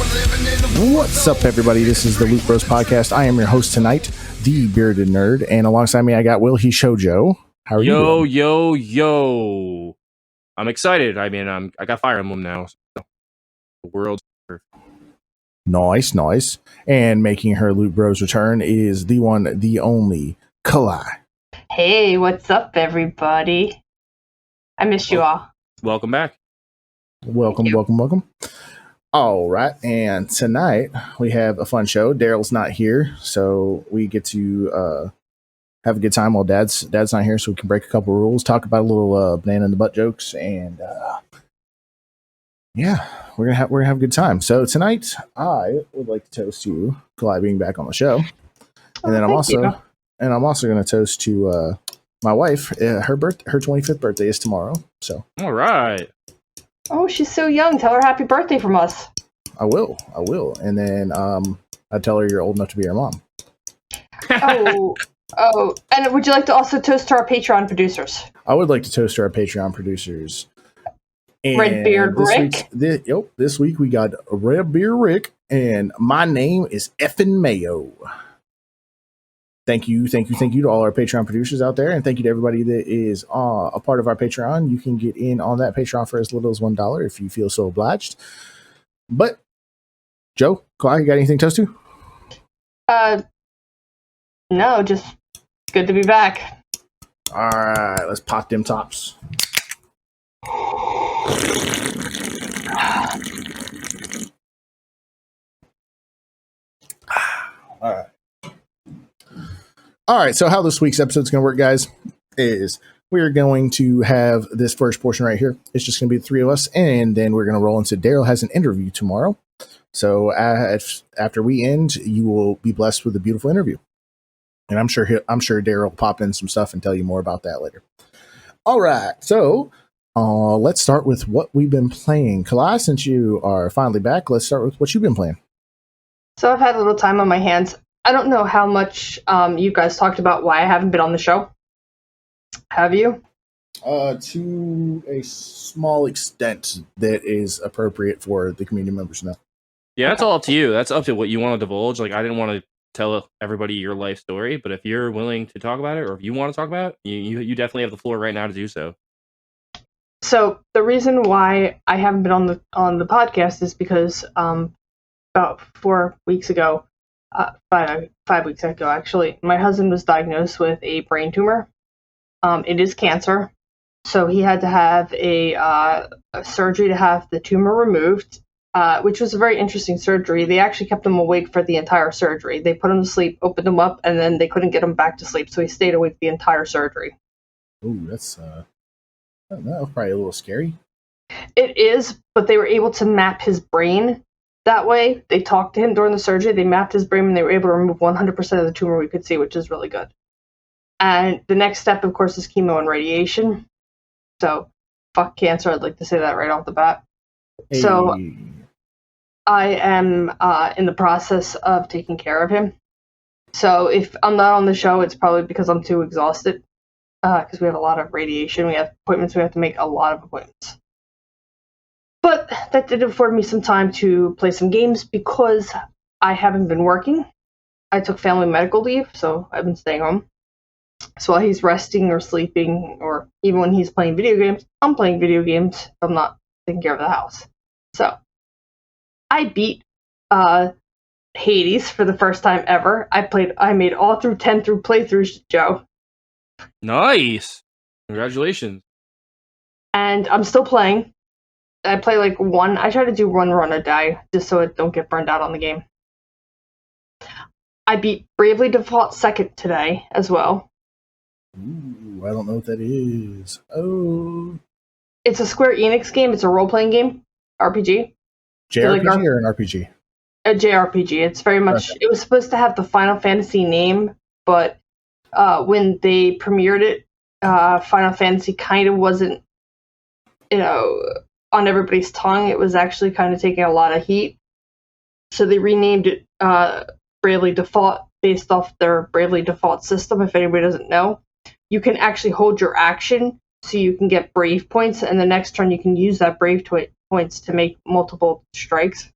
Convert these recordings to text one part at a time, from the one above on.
What's up, everybody? This is the Loot Bros Podcast. I am your host tonight, the Bearded Nerd, and alongside me I got Will He Shoujo. How are you doing? Yo. I'm excited. I mean, I got Fire Emblem now. So the world's Nice. And making her Loot Bros return is the one, the only, Kalai. Hey, what's up, everybody? I missed you all. Welcome back. Welcome. All right, and tonight we have a fun show. Darrell's not here, so we get to have a good time while Dad's not here, so we can break a couple rules, talk about a little banana in the butt jokes, and yeah, we're gonna have a good time. So tonight, I would like to toast to Kalai being back on the show, and then I'm also gonna toast to my wife. Her 25th birthday is tomorrow, so all right. Oh, she's so young. Tell her happy birthday from us. I will. And then I tell her you're old enough to be her mom. Oh. And would you like to also toast to our Patreon producers? I would like to toast to our Patreon producers. And Redbeard Rick. This week we got Redbeard Rick, and my name is effing Mayo. Thank you to all our Patreon producers out there, and thank you to everybody that is a part of our Patreon. You can get in on that Patreon for as little as $1 if you feel so obliged. But, Joe, Kalai, you got anything to toast to? No, just good to be back. All right, let's pop them tops. All right, so how this week's episode is going to work, guys, is we're going to have this first portion right here. It's just going to be the three of us, and then we're going to roll into Darrell has an interview tomorrow. So after we end, you will be blessed with a beautiful interview. And I'm sure Darrell will pop in some stuff and tell you more about that later. All right, so let's start with what we've been playing. Kalai, since you are finally back, let's start with what you've been playing. So I've had a little time on my hands. I don't know how much you guys talked about why I haven't been on the show. Have you? To a small extent that is appropriate for the community members to know. Yeah, that's all up to you. That's up to what you want to divulge. Like, I didn't want to tell everybody your life story, but if you're willing to talk about it, or if you want to talk about it, you definitely have the floor right now to do so. So the reason why I haven't been on the podcast is because about 4 weeks ago, 5 weeks ago actually, my husband was diagnosed with a brain tumor. It is cancer, so he had to have a surgery to have the tumor removed, which was a very interesting surgery. They actually kept him awake for the entire surgery. They put him to sleep, opened him up, and then they couldn't get him back to sleep, so he stayed awake the entire surgery. Ooh, that's probably a little scary. It is, but they were able to map his brain. That way, they talked to him during the surgery, they mapped his brain, and they were able to remove 100% of the tumor we could see, which is really good. And the next step, of course, is chemo and radiation. So, fuck cancer, I'd like to say that right off the bat. Hey. So, I am in the process of taking care of him. So, if I'm not on the show, it's probably because I'm too exhausted, because we have a lot of radiation, we have appointments, we have to make a lot of appointments. But that did afford me some time to play some games because I haven't been working. I took family medical leave, so I've been staying home. So while he's resting or sleeping, or even when he's playing video games, I'm playing video games. I'm not taking care of the house. So I beat Hades for the first time ever. I made all through 10 through playthroughs, Joe. Nice. Congratulations. And I'm still playing. I play I try to do one run a day, just so I don't get burned out on the game. I beat Bravely Default 2nd today, as well. Ooh, I don't know what that is. Oh. It's a Square Enix game, it's a role-playing game, RPG. JRPG or an RPG? A JRPG, it's very much, It was supposed to have the Final Fantasy name, but when they premiered it, Final Fantasy kind of wasn't, on everybody's tongue. It was actually kind of taking a lot of heat. So they renamed it Bravely Default based off their Bravely Default system, if anybody doesn't know. You can actually hold your action so you can get brave points, and the next turn you can use that brave points to make multiple strikes.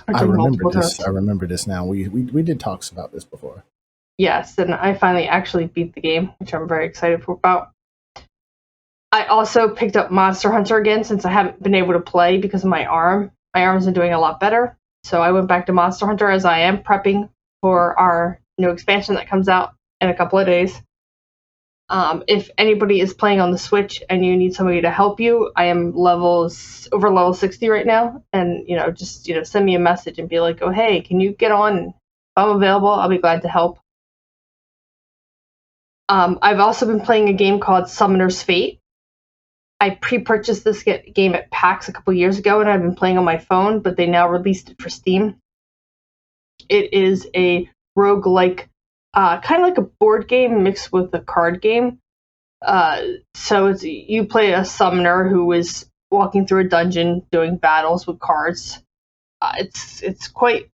I remember this. I remember this now. We did talks about this before. Yes, and I finally actually beat the game, which I'm very excited about. I also picked up Monster Hunter again since I haven't been able to play because of my arm. My arm's been doing a lot better, so I went back to Monster Hunter as I am prepping for our new expansion that comes out in a couple of days. If anybody is playing on the Switch and you need somebody to help you, I am over level 60 right now, and just send me a message and be like, oh hey, can you get on? If I'm available, I'll be glad to help. I've also been playing a game called Summoner's Fate. I pre-purchased this game at PAX a couple years ago, and I've been playing on my phone, but they now released it for Steam. It is a roguelike, kind of like a board game mixed with a card game. So you play a summoner who is walking through a dungeon doing battles with cards. It's quite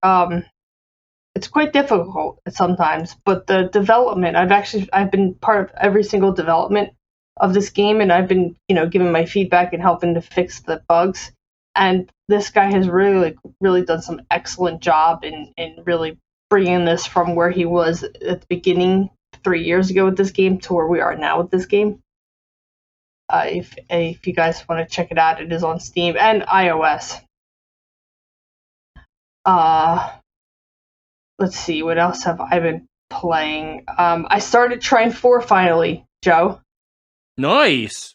difficult sometimes, but the development, I've been part of every single development of this game, and I've been giving my feedback and helping to fix the bugs. And this guy has really done some excellent job in really bringing this from where he was at the beginning 3 years ago with this game to where we are now with this game. If you guys want to check it out, it is on Steam and iOS. Let's see, what else have I been playing? I started Trine 4 finally, Joe. Nice.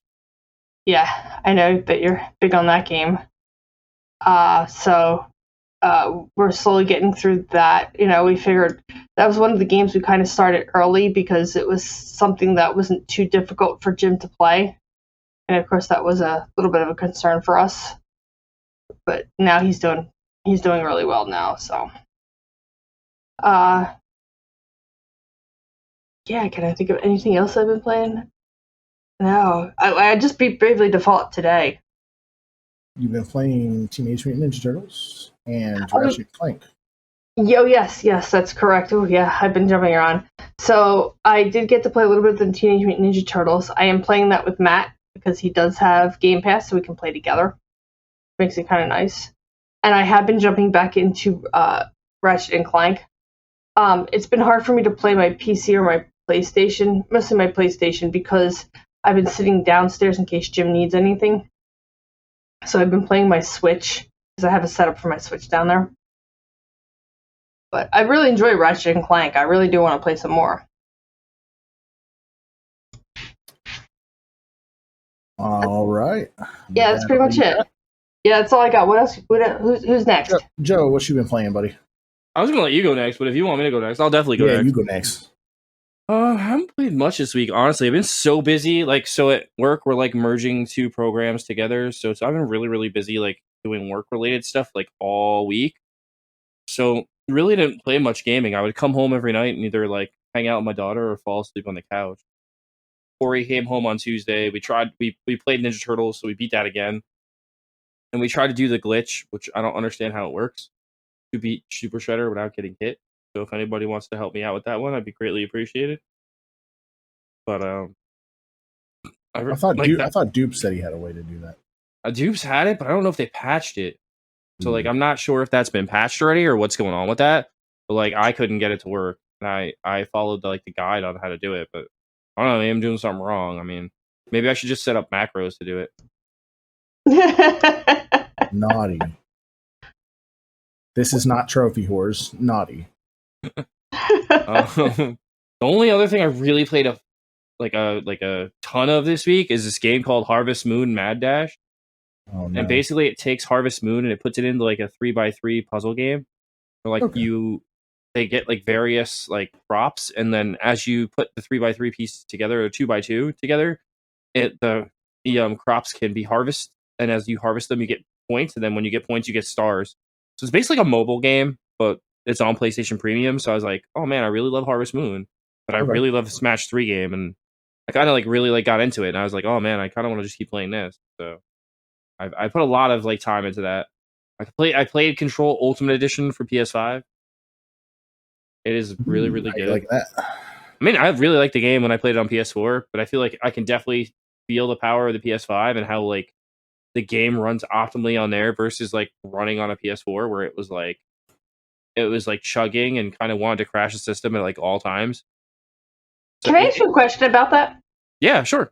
Yeah, I know that you're big on that game. So we're slowly getting through that. We figured that was one of the games we kind of started early because it was something that wasn't too difficult for Jim to play. And of course that was a little bit of a concern for us. But now he's doing really well now, so yeah, can I think of anything else I've been playing? No. I just beat Bravely Default today. You've been playing Teenage Mutant Ninja Turtles and Ratchet & Clank. Yes, that's correct. Oh, yeah, I've been jumping around. So I did get to play a little bit of the Teenage Mutant Ninja Turtles. I am playing that with Matt because he does have Game Pass, so we can play together. Makes it kind of nice. And I have been jumping back into Ratchet & Clank. It's been hard for me to play my PC or my PlayStation, mostly my PlayStation, because I've been sitting downstairs in case Jim needs anything. So I've been playing my Switch, because I have a setup for my Switch down there. But I really enjoy Ratchet & Clank. I really do want to play some more. All right. Yeah, that's pretty much it. Yeah, that's all I got. What else? Who's next? Joe, what you been playing, buddy? I was going to let you go next, but if you want me to go next, I'll definitely go next. Yeah, you go next. I haven't played much this week, honestly. I've been so busy. So at work, we're merging 2 programs together. So I've been really, really busy, doing work-related stuff, all week. So really didn't play much gaming. I would come home every night and either, hang out with my daughter or fall asleep on the couch. Corey came home on Tuesday. We played Ninja Turtles, so we beat that again. And we tried to do the glitch, which I don't understand how it works, to beat Super Shredder without getting hit. So if anybody wants to help me out with that one, I'd be greatly appreciated. But I thought Dupe said he had a way to do that. Dupe's had it, but I don't know if they patched it. So I'm not sure if that's been patched already or what's going on with that. But I couldn't get it to work, and I followed the guide on how to do it, but I don't know. Maybe I'm doing something wrong. I mean, maybe I should just set up macros to do it. Naughty. This is not Trophy Whores. Naughty. The only other thing I really played a ton of this week is this game called Harvest Moon Mad Dash. Oh, no. And basically it takes Harvest Moon and it puts it into a 3x3 puzzle game where they get various props, and then as you put the 3x3 pieces together or 2x2 together, the crops can be harvested, and as you harvest them you get points, and then when you get points you get stars. So it's basically a mobile game, but it's on PlayStation Premium. So I was like, oh man, I really love Harvest Moon, but I really love the Smash 3 game, and I kind of really got into it, and I was like, oh man, I kind of want to just keep playing this. So I put a lot of time into that. I played Control Ultimate Edition for PS5. It is really, really good. I like that. I mean, I really liked the game when I played it on PS4, but I feel like I can definitely feel the power of the PS5 and how the game runs optimally on there versus like running on a PS4 where it was like chugging and kind of wanted to crash the system at like all times. So Can I ask you a question about that? Yeah, sure.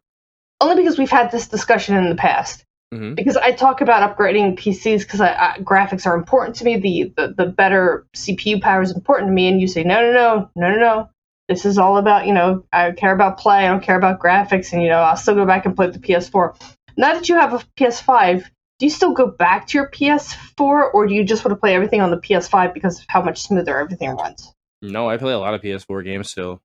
Only because we've had this discussion in the past. Mm-hmm. Because I talk about upgrading PCs because graphics are important to me. The better CPU power is important to me, and you say no. This is all about, I care about play. I don't care about graphics, and I'll still go back and play the PS4. Now that you have a PS5, do you still go back to your PS4, or do you just want to play everything on the PS5 because of how much smoother everything runs? No, I play a lot of PS4 games still.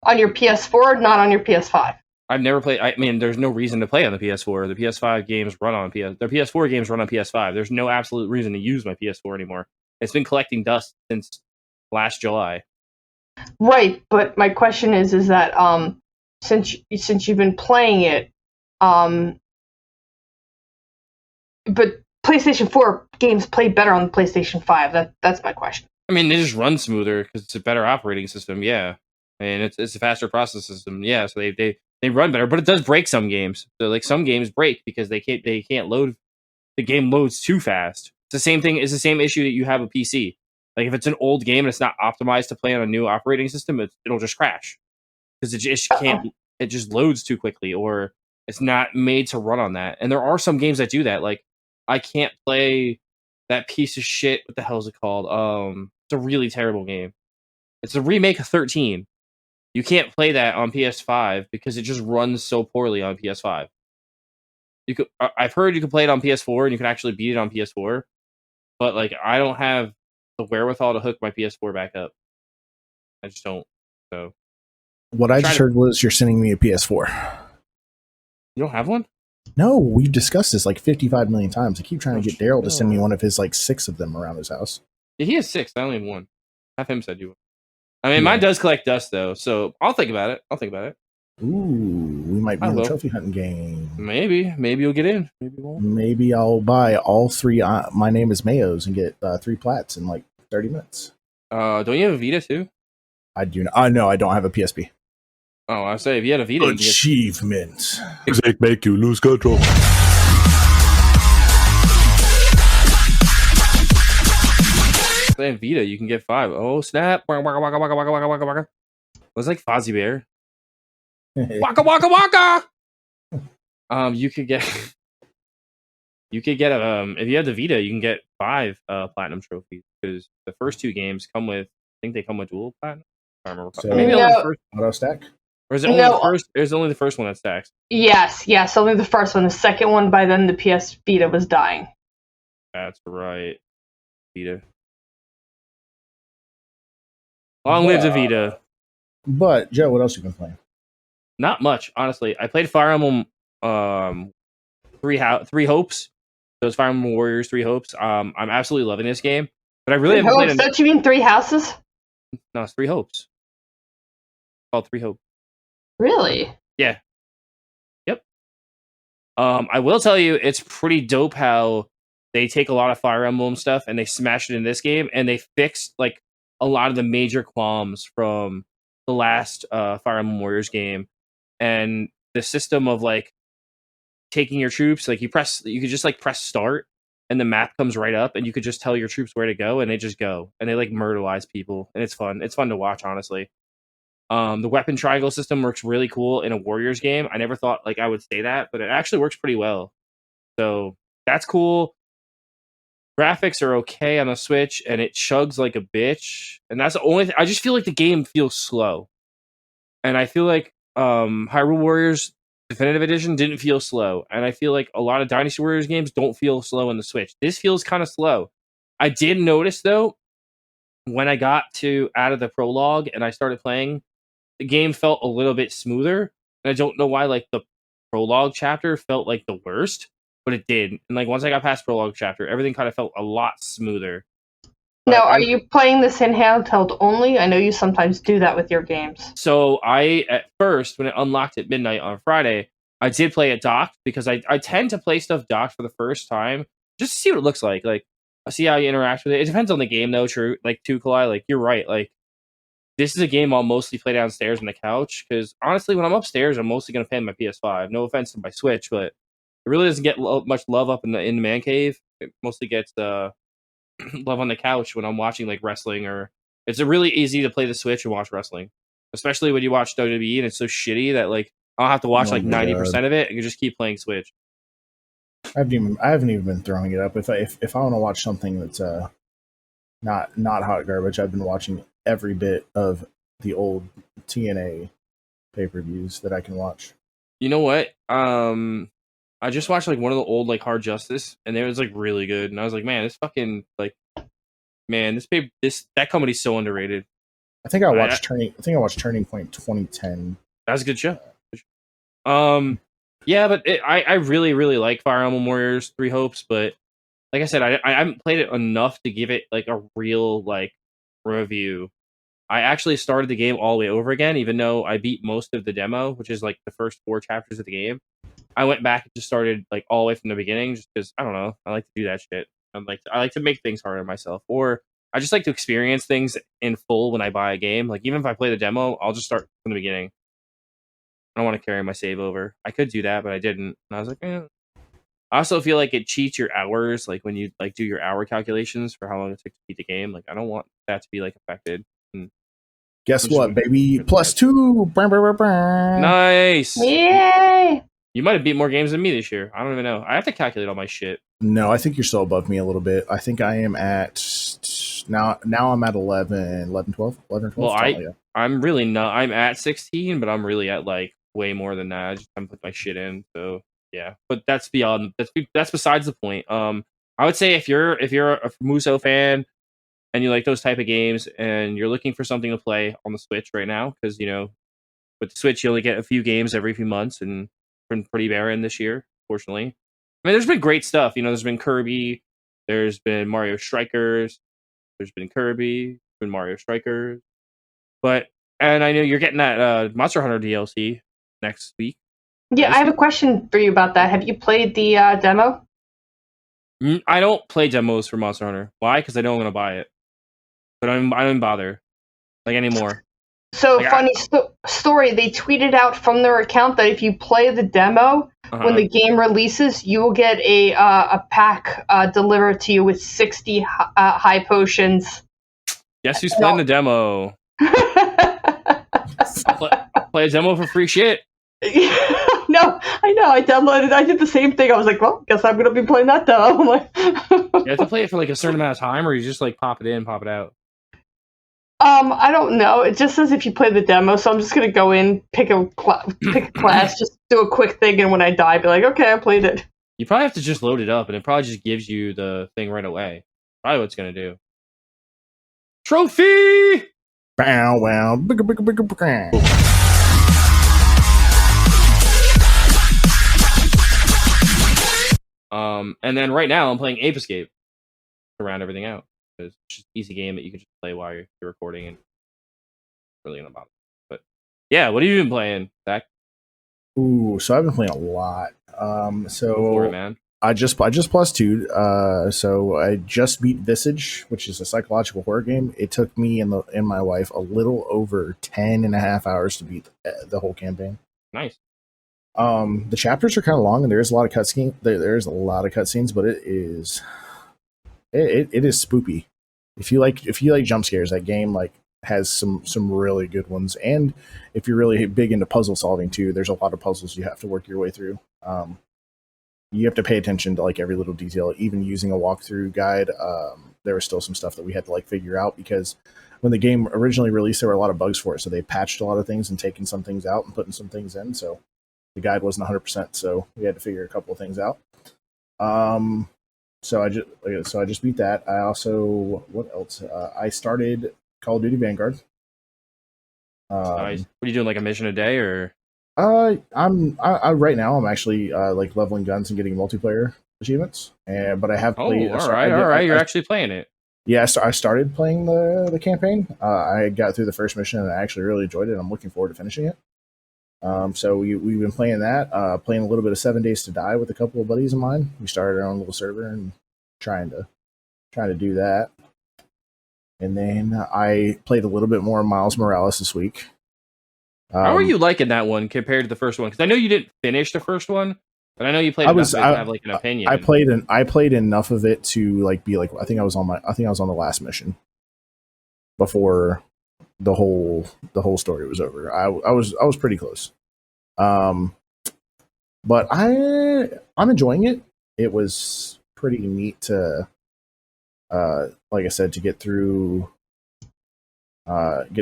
On your PS4, not on your PS5. I've never played. I mean, there's no reason to play on the PS4. The PS5 games run on PS. The PS4 games run on PS5. There's no absolute reason to use my PS4 anymore. It's been collecting dust since last July. Right, but my question is that since you've been playing it, but PlayStation 4 games play better on the PlayStation 5. That's my question. I mean, they just run smoother because it's a better operating system. Yeah, and it's a faster process system. Yeah, so they run better, but it does break some games. So like some games break because they can't load. The game loads too fast. It's the same thing. It's the same issue that you have a PC. Like if it's an old game and it's not optimized to play on a new operating system, it'll just crash because it just can't. It just loads too quickly, or it's not made to run on that. And there are some games that do that. Like I can't play that piece of shit. What the hell is it called? It's a really terrible game. It's a remake of 13. You can't play that on PS5 because it just runs so poorly on PS5. I've heard you can play it on PS4 and you can actually beat it on PS4, but like I don't have the wherewithal to hook my PS4 back up. I just don't. So what I just heard was you're sending me a PS4. You don't have one? No, we've discussed this like 55 million times. I keep trying to get Darrell to send me one of his like 6 of them around his house. Yeah, he has 6. I only have 1. Have him said you would. I mean, mine does collect dust though, so I'll think about it. Ooh, we might be in the trophy hunting game. Maybe you'll get in. Maybe I'll buy all 3. My name is Mayos and get 3 plats in like 30 minutes. Don't you have a Vita too? I do not. No, I don't have a PSP. Oh, I say if you had a Vita, achievement. Music make you lose control. Playing Vita, you can get 5. Oh snap! Waka waka waka waka waka waka waka. Was like Fozzie Bear. Waka waka waka. You could get if you have the Vita, you can get 5 platinum trophies because the first 2 games come with. I think they come with dual platinum. I don't remember. So, maybe only the first auto stack. Or is it only the first? There's only the first one that stacks. Yes, only the first one. The second one, by then the PS Vita was dying. That's right, Vita. Long live the Vita. But Joe, what else you been playing? Not much, honestly. I played Fire Emblem 3 Hopes. Those Fire Emblem Warriors 3 Hopes. I'm absolutely loving this game, but I really haven't played. Don't you mean 3 Houses? No, it's 3 Hopes. It's called 3 Hopes. Really? Yeah. Yep. I will tell you, it's pretty dope how they take a lot of Fire Emblem stuff and they smash it in this game, and they fixed like a lot of the major qualms from the last Fire Emblem Warriors game, and the system of like taking your troops, like you could just like press start, and the map comes right up, and you could just tell your troops where to go, and they just go, and they like murderize people, and it's fun. It's fun to watch, honestly. The weapon triangle system works really cool in a Warriors game. I never thought like I would say that, but it actually works pretty well. So that's cool. Graphics are okay on the Switch, and it chugs like a bitch. And that's the only thing. I just feel like the game feels slow. And I feel like Hyrule Warriors Definitive Edition didn't feel slow. And I feel like a lot of Dynasty Warriors games don't feel slow on the Switch. This feels kind of slow. I did notice, though, when I got out of the prologue and I started playing, the game felt a little bit smoother. And I don't know why, like, the prologue chapter felt like the worst. But it did. And like once I got past prologue chapter, everything kind of felt a lot smoother. Now, are you playing this in handheld only? I know you sometimes do that with your games. So at first, when it unlocked at midnight on Friday, I did play it docked because I tend to play stuff docked for the first time just to see what it looks like. Like, I see how you interact with it. It depends on the game, though. True, like Kalai, like you're right. Like this is a game I'll mostly play downstairs on the couch because honestly, when I'm upstairs, I'm mostly gonna play on my PS5. No offense to my Switch, but It really doesn't get much love up in the man cave. It mostly gets love on the couch when I'm watching like wrestling, or it's a really easy to play the Switch and watch wrestling, especially when you watch WWE and it's so shitty that like I'll have to watch like 90% of it and you just keep playing Switch. I haven't even been throwing it up. If I want to watch something that's not hot garbage, I've been watching every bit of the old TNA pay-per-views that I can watch. You know what? I just watched like one of the old like Hard Justice, and it was like really good. And I was like, man, this fucking like, man, that company's so underrated. I think I watched Turning Point 2010. That's a good show. Yeah, but I really really like Fire Emblem Warriors 3 Hopes, but like I said, I haven't played it enough to give it like a real like review. I actually started the game all the way over again, even though I beat most of the demo, which is like the first 4 chapters of the game. I went back and just started like all the way from the beginning, just because I don't know, I like to do that shit. I like to make things harder on myself, or I just like to experience things in full when I buy a game. Like even if I play the demo, I'll just start from the beginning. I don't want to carry my save over. I could do that, but I didn't. And I was like, I also feel like it cheats your hours, like when you like do your hour calculations for how long it took to beat the game. Like I don't want that to be like affected. And guess what, baby? +2. Nice. Yay! You might have beat more games than me this year. I don't even know. I have to calculate all my shit. No, I think you're still above me a little bit. I think I am at now I'm at 11, 12. Well, I'm really not. I'm at 16, but I'm really at like way more than that. I just haven't put my shit in. So yeah, but that's beyond. That's besides the point. I would say if you're a Muso fan and you like those type of games and you're looking for something to play on the Switch right now, because you know with the Switch you only get a few games every few months, and it's been pretty barren this year, fortunately. I mean, there's been great stuff. You know, there's been Kirby, there's been Mario Strikers, there's been Kirby, there's been Mario Strikers, and I know you're getting that Monster Hunter DLC next week. Yeah, I have a question for you about that. Have you played the demo? I don't play demos for Monster Hunter. Why? Because I know I'm going to buy it. But I don't bother like anymore. So, like, funny story, they tweeted out from their account that if you play the demo, when the game releases, you will get a pack delivered to you with 60 high potions. Guess who's playing the demo? Play a demo for free shit. No, I know. I downloaded. I did the same thing. I was like, well, guess I'm going to be playing that demo. I'm like, you have to play it for like a certain amount of time, or you just like pop it in, pop it out. I don't know. It just says if you play the demo, so I'm just gonna go in, pick a class, just do a quick thing, and when I die, be like, okay, I played it. You probably have to just load it up, and it probably just gives you the thing right away. Probably what it's gonna do. Trophy! Bow wow. And then right now I'm playing Ape Escape to round everything out. It's just an easy game that you can just play while you're recording and really gonna bother. But yeah, what have you been playing, Zach? Ooh, so I've been playing a lot. Before, man. I just +2. So I just beat Visage, which is a psychological horror game. It took me and my wife a little over 10.5 hours to beat the whole campaign. Nice. The chapters are kind of long, and there's a lot of cutscenes. There's a lot of cutscenes, but it is spoopy. If you like jump scares, that game like has some really good ones. And if you're really big into puzzle solving too, there's a lot of puzzles you have to work your way through. You have to pay attention to like every little detail. Even using a walkthrough guide, there was still some stuff that we had to like figure out, because when the game originally released, there were a lot of bugs for it. So they patched a lot of things and taken some things out and putting some things in. So the guide wasn't 100%. So we had to figure a couple of things out. So I just beat that. I also, what else? I started Call of Duty Vanguard. Nice. What are you doing, like a mission a day, or? I right now I'm actually like leveling guns and getting multiplayer achievements. But I have played. All right. You're actually playing it. Yeah, I started playing the campaign. I got through the first mission and I actually really enjoyed it. I'm looking forward to finishing it. So we've been playing that, playing a little bit of 7 Days to Die with a couple of buddies of mine. We started our own little server and trying to do that. And then I played a little bit more Miles Morales this week. How are you liking that one compared to the first one? Because I know you didn't finish the first one, But I know you played I enough was of it to have like an opinion. I played enough of it to like be like I think I was on the last mission before the whole story was over. I was pretty close. But I'm enjoying it. It was pretty neat to like I said, to get to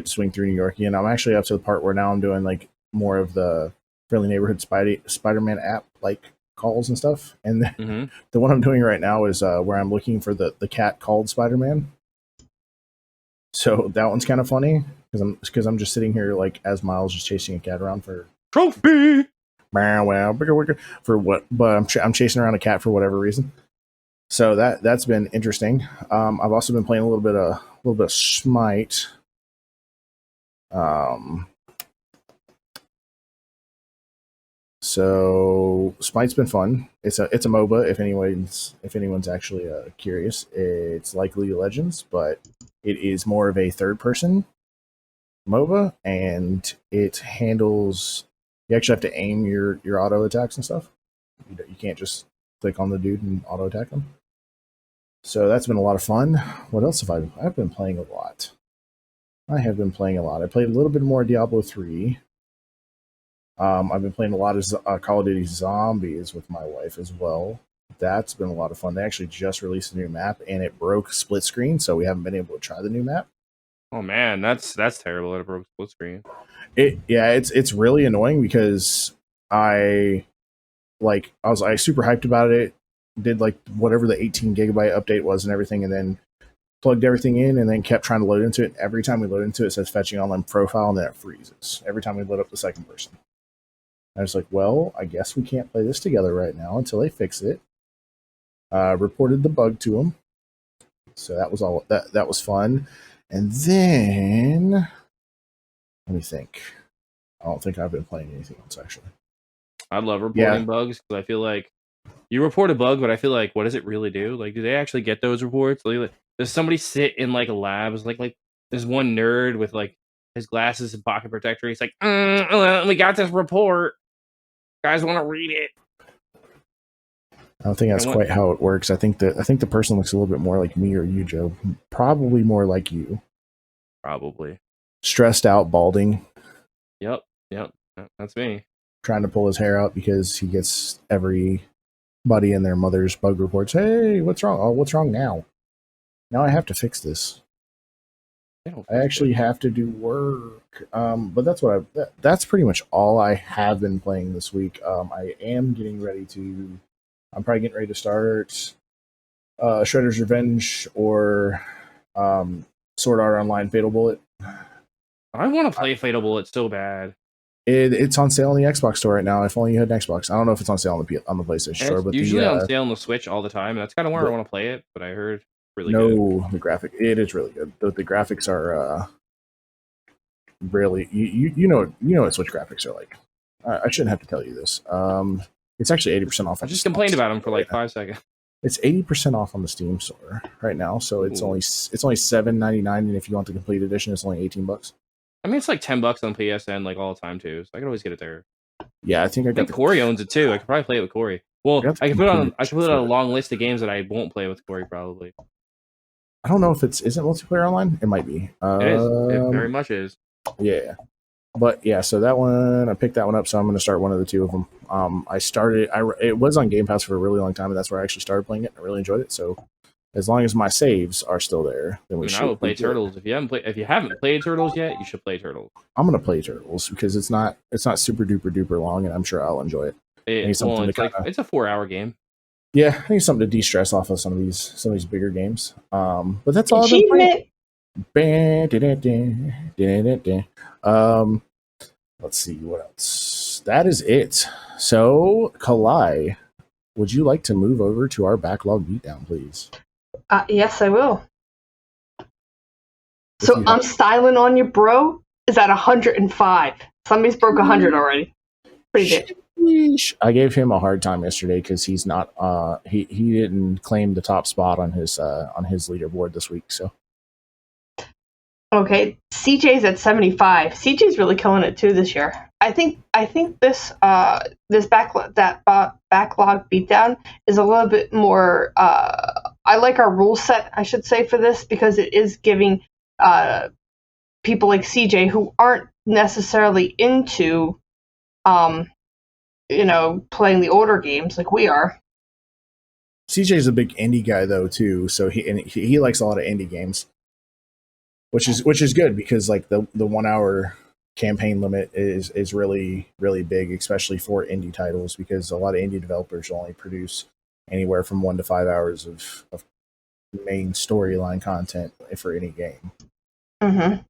swing through New York again. I'm actually up to the part where now I'm doing like more of the Friendly Neighborhood Spider-Man app like calls and stuff. And the one I'm doing right now is where I'm looking for the cat called Spider-Man. So that one's kind of funny because I'm just sitting here like as Miles just chasing a cat around for trophy. For what? But I'm chasing around a cat for whatever reason. So that's been interesting. I've also been playing a little bit of Smite. So Smite's been fun. It's a MOBA. If anyone's actually curious, it's like League of Legends, but it is more of a third person MOBA, and it handles. You actually have to aim your auto attacks and stuff. You can't just click on the dude and auto attack them. So that's been a lot of fun. What else have I've been playing a lot. I have been playing a lot. I played a little bit more Diablo 3. I've been playing a lot of Call of Duty Zombies with my wife as well. That's been a lot of fun. They actually just released a new map, and it broke split screen, so we haven't been able to try the new map. Oh man, that's terrible that it broke split screen. It's really annoying because I was super hyped about it. Did like whatever the 18 gigabyte update was and everything, and then plugged everything in and then kept trying to load into it. Every time we load into it, it says fetching online profile, and then it freezes every time we load up the second person. I was like, well, I guess we can't play this together right now until they fix it. Reported the bug to them. So that was all. That was fun. And then let me think. I don't think I've been playing anything else actually. I love reporting bugs because I feel like you report a bug, but I feel like, what does it really do? Like, do they actually get those reports? Like, does somebody sit in like a lab? It's like there's one nerd with like his glasses and pocket protector. He's like, we got this report. Guys want to read it. I don't think that's quite how it works. I think the person looks a little bit more like me or you, Joe. Probably more like you. Probably. Stressed out, balding. Yep. That's me. Trying to pull his hair out because he gets everybody and their mother's bug reports. Hey, what's wrong? Oh, what's wrong now? Now I have to fix this. I actually have to do work. But that's pretty much all I have been playing this week. I am getting ready to. I'm probably getting ready to start Shredder's Revenge or Sword Art Online Fatal Bullet. I want to play Fatal Bullet so bad. It's on sale on the Xbox store right now. If only you had an Xbox. I don't know if it's on sale on the PlayStation store, but usually on sale on the Switch all the time. That's kind of where I want to play it, but I heard really good. The graphic, it is really good. The graphics are really you know what Switch graphics are like. I shouldn't have to tell you this. It's actually 80% off. I just complained about them for like 5 seconds. It's 80% off on the Steam store right now, so it's only $7.99, and if you want the complete edition, it's only $18. I mean, it's like $10 on PSN like all the time too, so I can always get it there. Yeah, I think Corey owns it too. I could probably play it with Corey. Well, I can put it on a long list of games that I won't play with Corey probably. I don't know if isn't multiplayer online. It might be. It is. It very much is. Yeah. But yeah, so that one, I picked that one up, so I'm going to start one of the two of them. It was on Game Pass for a really long time, and that's where I actually started playing it. I really enjoyed it, so as long as my saves are still there, then I will play Turtles. If you haven't played Turtles yet, you should play Turtles. I'm going to play Turtles because it's not super duper long, and I'm sure I'll enjoy it. It's a 4-hour game. Yeah, I need something to de-stress off of some of these bigger games. But that's all I've been playing. Let's see what else. That is it. So, Kalai, would you like to move over to our backlog beatdown, please? Yes, I will. So I'm styling on you, bro. Is at 105. Somebody's broke 100 already. Pretty good. I gave him a hard time yesterday because he's not. He didn't claim the top spot on his leaderboard this week. So Okay, CJ's at 75. CJ's really killing it too this year. I think this backlog beatdown is a little bit more. I like our rule set, I should say, for this because it is giving people like CJ who aren't necessarily into playing the older games like we are. CJ's a big indie guy though too, so he likes a lot of indie games, which is good because like the 1 hour campaign limit is really really big, especially for indie titles, because a lot of indie developers only produce anywhere from 1 to 5 hours of main storyline content for any game. Mm-hmm.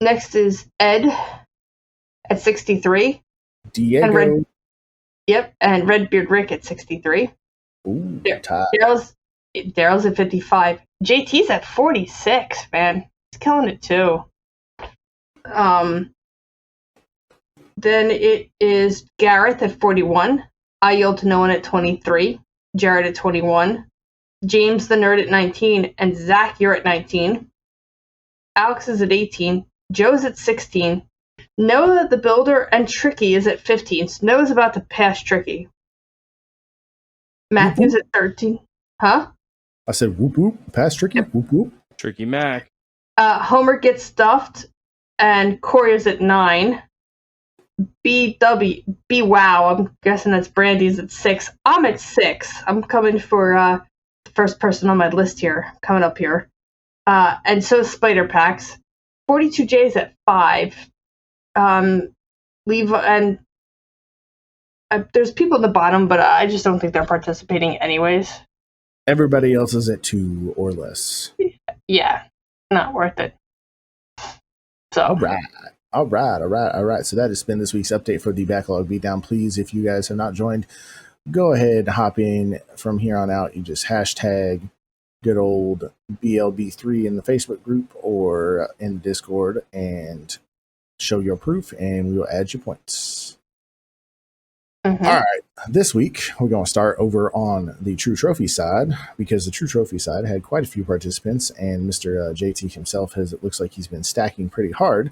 Next is Ed at 63. Diego. And Redbeard Rick at 63. Ooh, Darrell's at 55. JT's at 46, man. He's killing it too. Then it is Gareth at 41. I Yield to No One at 23. Jared at 21. James the Nerd at 19. And Zach, you're at 19. Alex is at 18. Joe's at 16. Noah the Builder and Tricky is at 15. So Noah's about to pass Tricky. Matthew's at 13. Huh? I said whoop whoop, pass Tricky. Yep. Whoop whoop. Tricky Mac. Homer Gets Stuffed and Corey is at 9. Wow, I'm guessing that's Brandy's at 6. I'm at 6. I'm coming for the first person on my list here, coming up here. And so is Spider Packs. 42J's at 5. There's people at the bottom, but I just don't think they're participating anyways. Everybody else is at 2 or less. Yeah, not worth it. So All right. So that has been this week's update for the Backlog Beatdown. Please, if you guys have not joined, go ahead and hop in from here on out. You just hashtag good old BLB3 in the Facebook group or in Discord and show your proof, and we will add your points. Mm-hmm. All right. This week, we're going to start over on the True Trophy side, because the True Trophy side had quite a few participants, and Mr. JT himself it looks like he's been stacking pretty hard.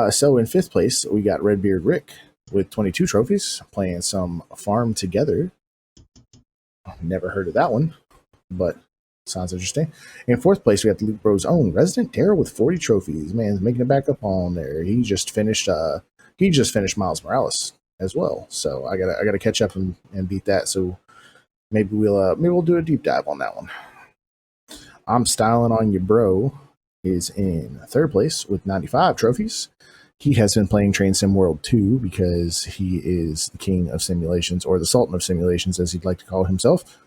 So in 5th place, we got Redbeard Rick with 22 trophies, playing some Farm Together. Never heard of that one, but sounds interesting. In 4th place, we got the Luke Bros' own ResidentDarrell with 40 trophies. Man's making it back up on there. He just finished Miles Morales as well. So I gotta catch up and beat that. So maybe we'll do a deep dive on that one. I'm Styling on You Bro is in 3rd place with 95 trophies. He has been playing Train Sim World 2 because he is the king of simulations, or the sultan of simulations, as he'd like to call himself.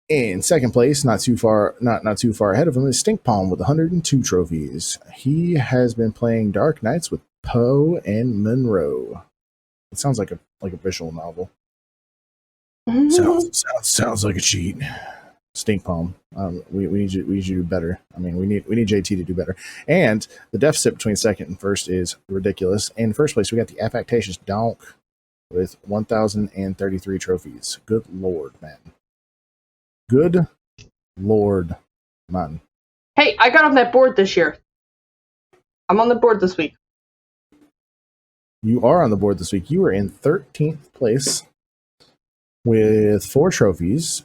In 2nd place, not too far ahead of him, is Stink Palm with 102 trophies. He has been playing Dark Knights with Poe and Monroe. It sounds like a visual novel. Mm-hmm. Sounds like a cheat. Stink Palm. We need you to do better. I mean, we need JT to do better. And the deficit between 2nd and 1st is ridiculous. In 1st place, we got the Affectatious Donk with 1,033 trophies. Good lord, man. Good lord, man. Hey, I got on that board this year. I'm on the board this week. You are on the board this week. You are in 13th place with 4 trophies,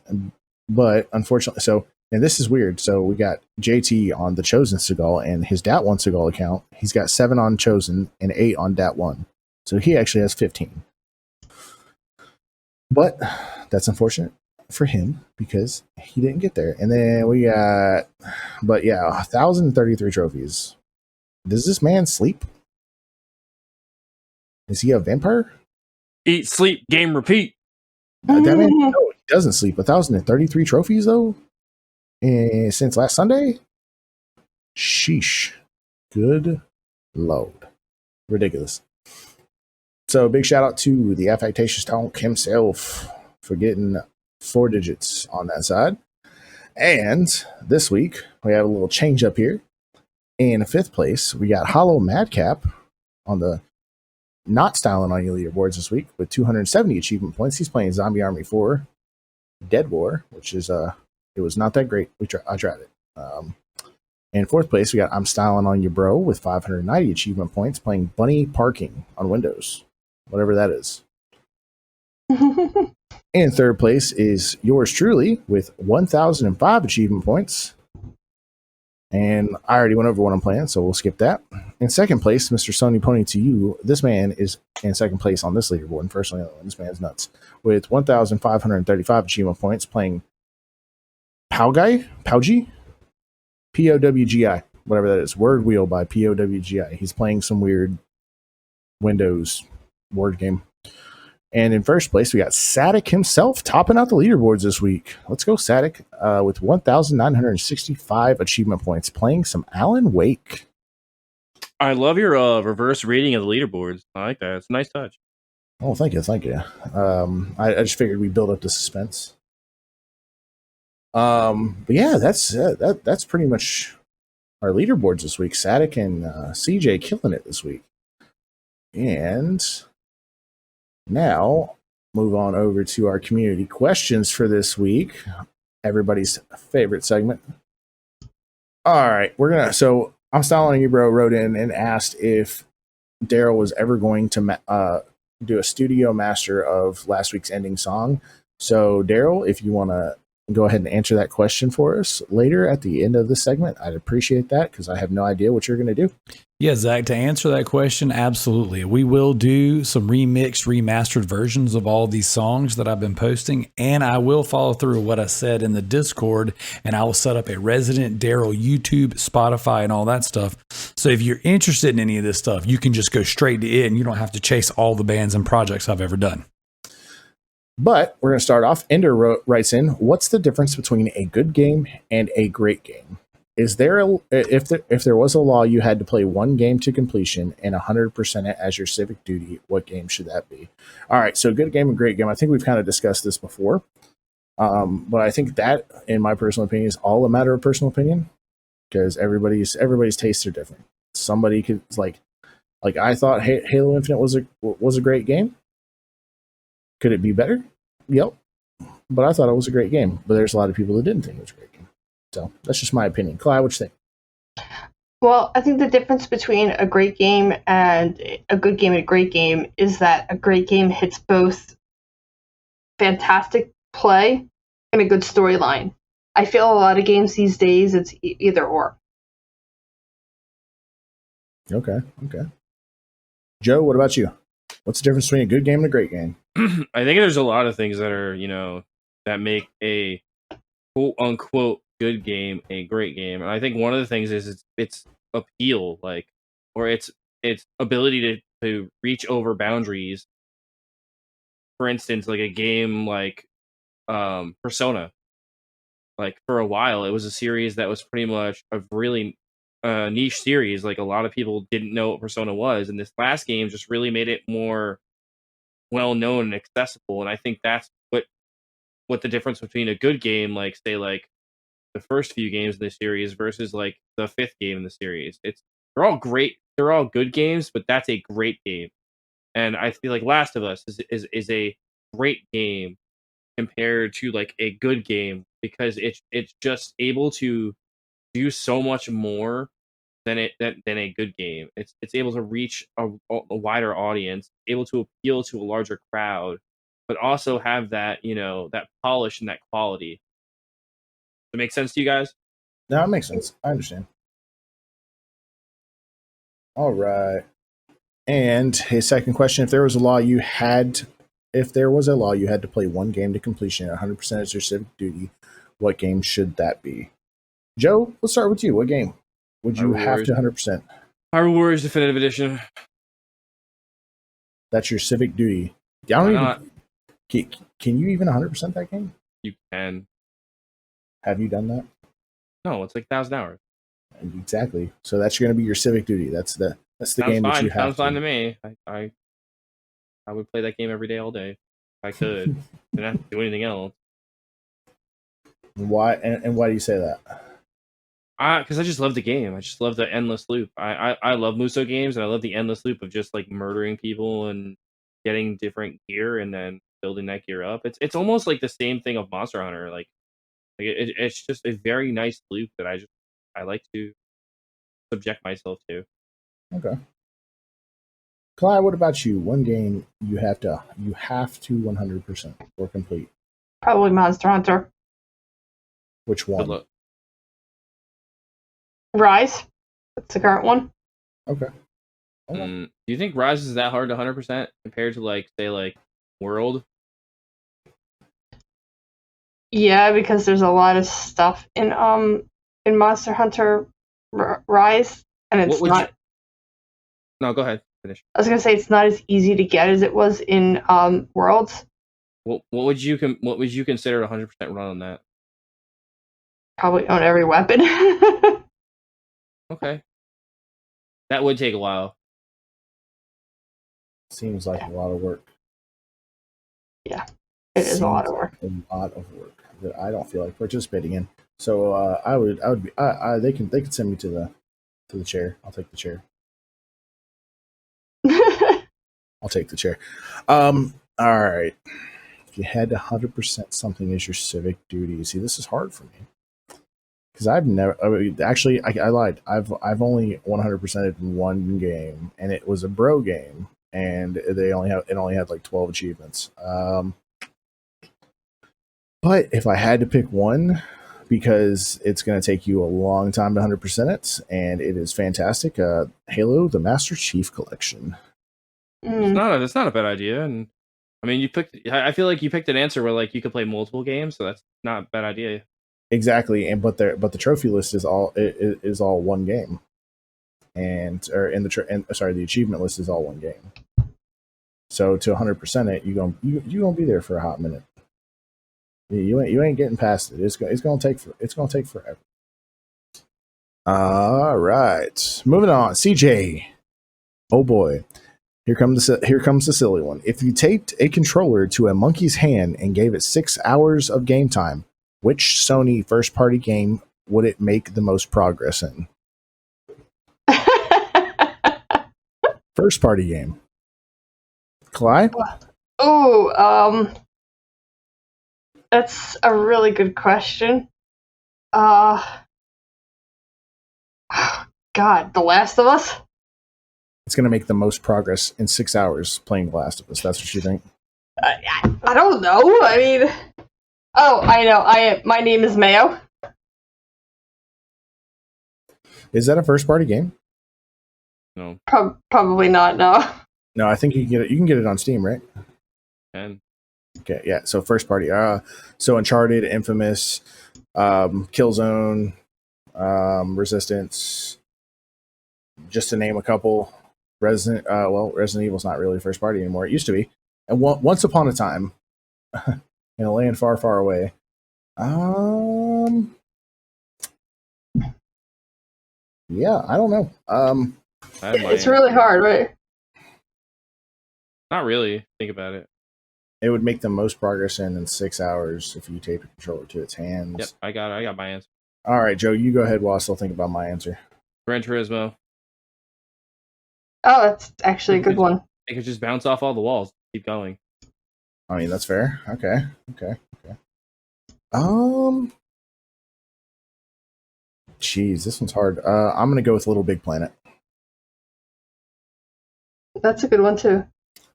but unfortunately, and this is weird. So we got JT on the Chosen Seagull and his Dat1 Seagull account. He's got 7 on Chosen and 8 on Dat1. So he actually has 15. But that's unfortunate for him because he didn't get there. And then we got, 1,033 trophies. Does this man sleep? Is he a vampire? Eat, sleep, game, repeat. That man, no, he doesn't sleep. 1,033 trophies though, since last Sunday. Sheesh. Good lord. Ridiculous. So big shout out to the Affectatious Donk himself for getting 4 digits on that side. And this week we have a little change up here. In 5th place, we got Hollow Madcap on the Not Styling on You leaderboards this week with 270 achievement points. He's playing Zombie Army 4 Dead War, which is it was not that great. I tried it. In fourth place, we got I'm Styling on You Bro with 590 achievement points playing Bunny Parking on Windows, whatever that is. In third place is yours truly with 1,005 achievement points. And I already went over what I'm playing, so we'll skip that. In second place, Mr. Sony Pony to you. This man is in second place on this leaderboard. And personally, this man's nuts. With 1,535 achievement points playing Powgi? Powgi, whatever that is. Word Wheel by Powgi. He's playing some weird Windows word game. And in first place, we got Sadik himself topping out the leaderboards this week. Let's go, Sadik, with 1,965 achievement points, playing some Alan Wake. I love your reverse rating of the leaderboards. I like that. It's a nice touch. Oh, thank you. I just figured we'd build up the suspense. But yeah, that's pretty much our leaderboards this week. Sadik and CJ killing it this week. And now, move on over to our community questions for this week. Everybody's favorite segment. All right, so I'm Styling You Bro wrote in and asked if Darrell was ever going to do a studio master of last week's ending song. So, Darrell, if you want to go ahead and answer that question for us later at the end of the segment, I'd appreciate that because I have no idea what you're going to do. Yeah, Zach, to answer that question, absolutely. We will do some remixed, remastered versions of all these songs that I've been posting, and I will follow through what I said in the Discord, and I will set up a ResidentDarrell YouTube, Spotify, and all that stuff. So if you're interested in any of this stuff, you can just go straight to it, and you don't have to chase all the bands and projects I've ever done. But we're going to start off. Ender writes in, what's the difference between a good game and a great game? Is there if there was a law you had to play one game to completion and 100% it as your civic duty, what game should that be? All right, so good game and great game. I think we've kind of discussed this before, but I think that, in my personal opinion, is all a matter of personal opinion because everybody's tastes are different. Somebody could like I thought Halo Infinite was a great game. Could it be better? Yep, but I thought it was a great game. But there's a lot of people that didn't think it was a great game. So that's just my opinion. Kalai, what you think? Well, I think the difference between a great game and a good game and a great game is that a great game hits both fantastic play and a good storyline. I feel a lot of games these days, it's either or. Okay. Joe, what about you? What's the difference between a good game and a great game? I think there's a lot of things that are, that make a quote unquote good game a great game. And I think one of the things is its appeal, or its ability to reach over boundaries. For instance, like a game like Persona. Like for a while, it was a series that was pretty much a really niche series. Like a lot of people didn't know what Persona was, and this last game just really made it more well known and accessible. And I think that's what the difference between a good game, like say like the first few games in the series versus like the fifth game in the series. They're all great. They're all good games, but that's a great game. And I feel like Last of Us is a great game compared to like a good game because it's just able to do so much more than a good game. It's able to reach a wider audience, able to appeal to a larger crowd, but also have that that polish and that quality. Does it make sense to you guys? No, it makes sense. I understand. All right. And his second question: if there was a law you had to play one game to completion at 100% as your civic duty, what game should that be? Joe, let's start with you. What game would you have to 100%? Hyrule Warriors Definitive Edition. That's your civic duty. Can you even 100% that game? You can. Have you done that? No, it's like 1,000 hours. Exactly. So that's going to be your civic duty. That's the game that you have. Sounds fine to me. I would play that game every day, all day. If I could. Didn't have to do anything else. Why? And why do you say that? Because I just love the game. I just love the endless loop. I love Muso games, and I love the endless loop of just like murdering people and getting different gear and then building that gear up. It's almost like the same thing of Monster Hunter. Like Like it's just a very nice loop that I like to subject myself to. Okay. Kalai, what about you? One game you have to 100% or complete. Probably Monster Hunter. Which Good one? luck. Rise. That's the current one. Okay. Do you think Rise is that hard to 100% compared to like say like World? Yeah, because there's a lot of stuff in Monster Hunter Rise, and it's not. No, go ahead. Finish. I was gonna say it's not as easy to get as it was in Worlds. What would you consider a 100% run on that? Probably own every weapon. Okay. That would take a while. Seems like a lot of work. Yeah, it is a lot of work. A lot of work that I don't feel like participating in. So they can send me to the chair. I'll take the chair. I'll take the chair. All right. If you had 100% something as your civic duty, see, this is hard for me because I've never. Actually, I lied. I've only 100%ed one game, and it was a bro game, and it only had like 12 achievements. But if I had to pick one, because it's going to take you a long time to 100% it, and it is fantastic. Halo: The Master Chief Collection. It's not a bad idea, and I mean I feel like you picked an answer where like you could play multiple games, so that's not a bad idea. Exactly, and but the trophy list is all one game, the achievement list is all one game. So to 100% it, you gonna be there for a hot minute. You ain't getting past it. It's gonna take forever. All right, moving on. CJ, oh boy, here comes the silly one. If you taped a controller to a monkey's hand and gave it 6 hours of game time, which Sony first-party game would it make the most progress in? First-party game. Kalai? Oh, that's a really good question. God, The Last of Us? It's going to make the most progress in 6 hours playing The Last of Us. That's what you think? I don't know. I mean... Oh, I know. My name is Mayo. Is that a first-party game? No. Probably not, no. No, I think you can get it. You can get it on Steam, right? And okay, yeah. So first-party. So Uncharted, Infamous, Killzone, Resistance, just to name a couple. Resident Evil's not really first party anymore. It used to be. And once upon a time, in a land far, far away. Yeah, I don't know. It's really hard, right? Not really. Think about it. It would make the most progress in 6 hours if you tape a controller to its hands. Yep, I got my answer. All right, Joe, you go ahead while I still think about my answer. Gran Turismo. Oh, that's actually a good one. It could just bounce off all the walls. Keep going. I mean, that's fair. Okay. Geez, this one's hard. I'm gonna go with Little Big Planet. That's a good one too.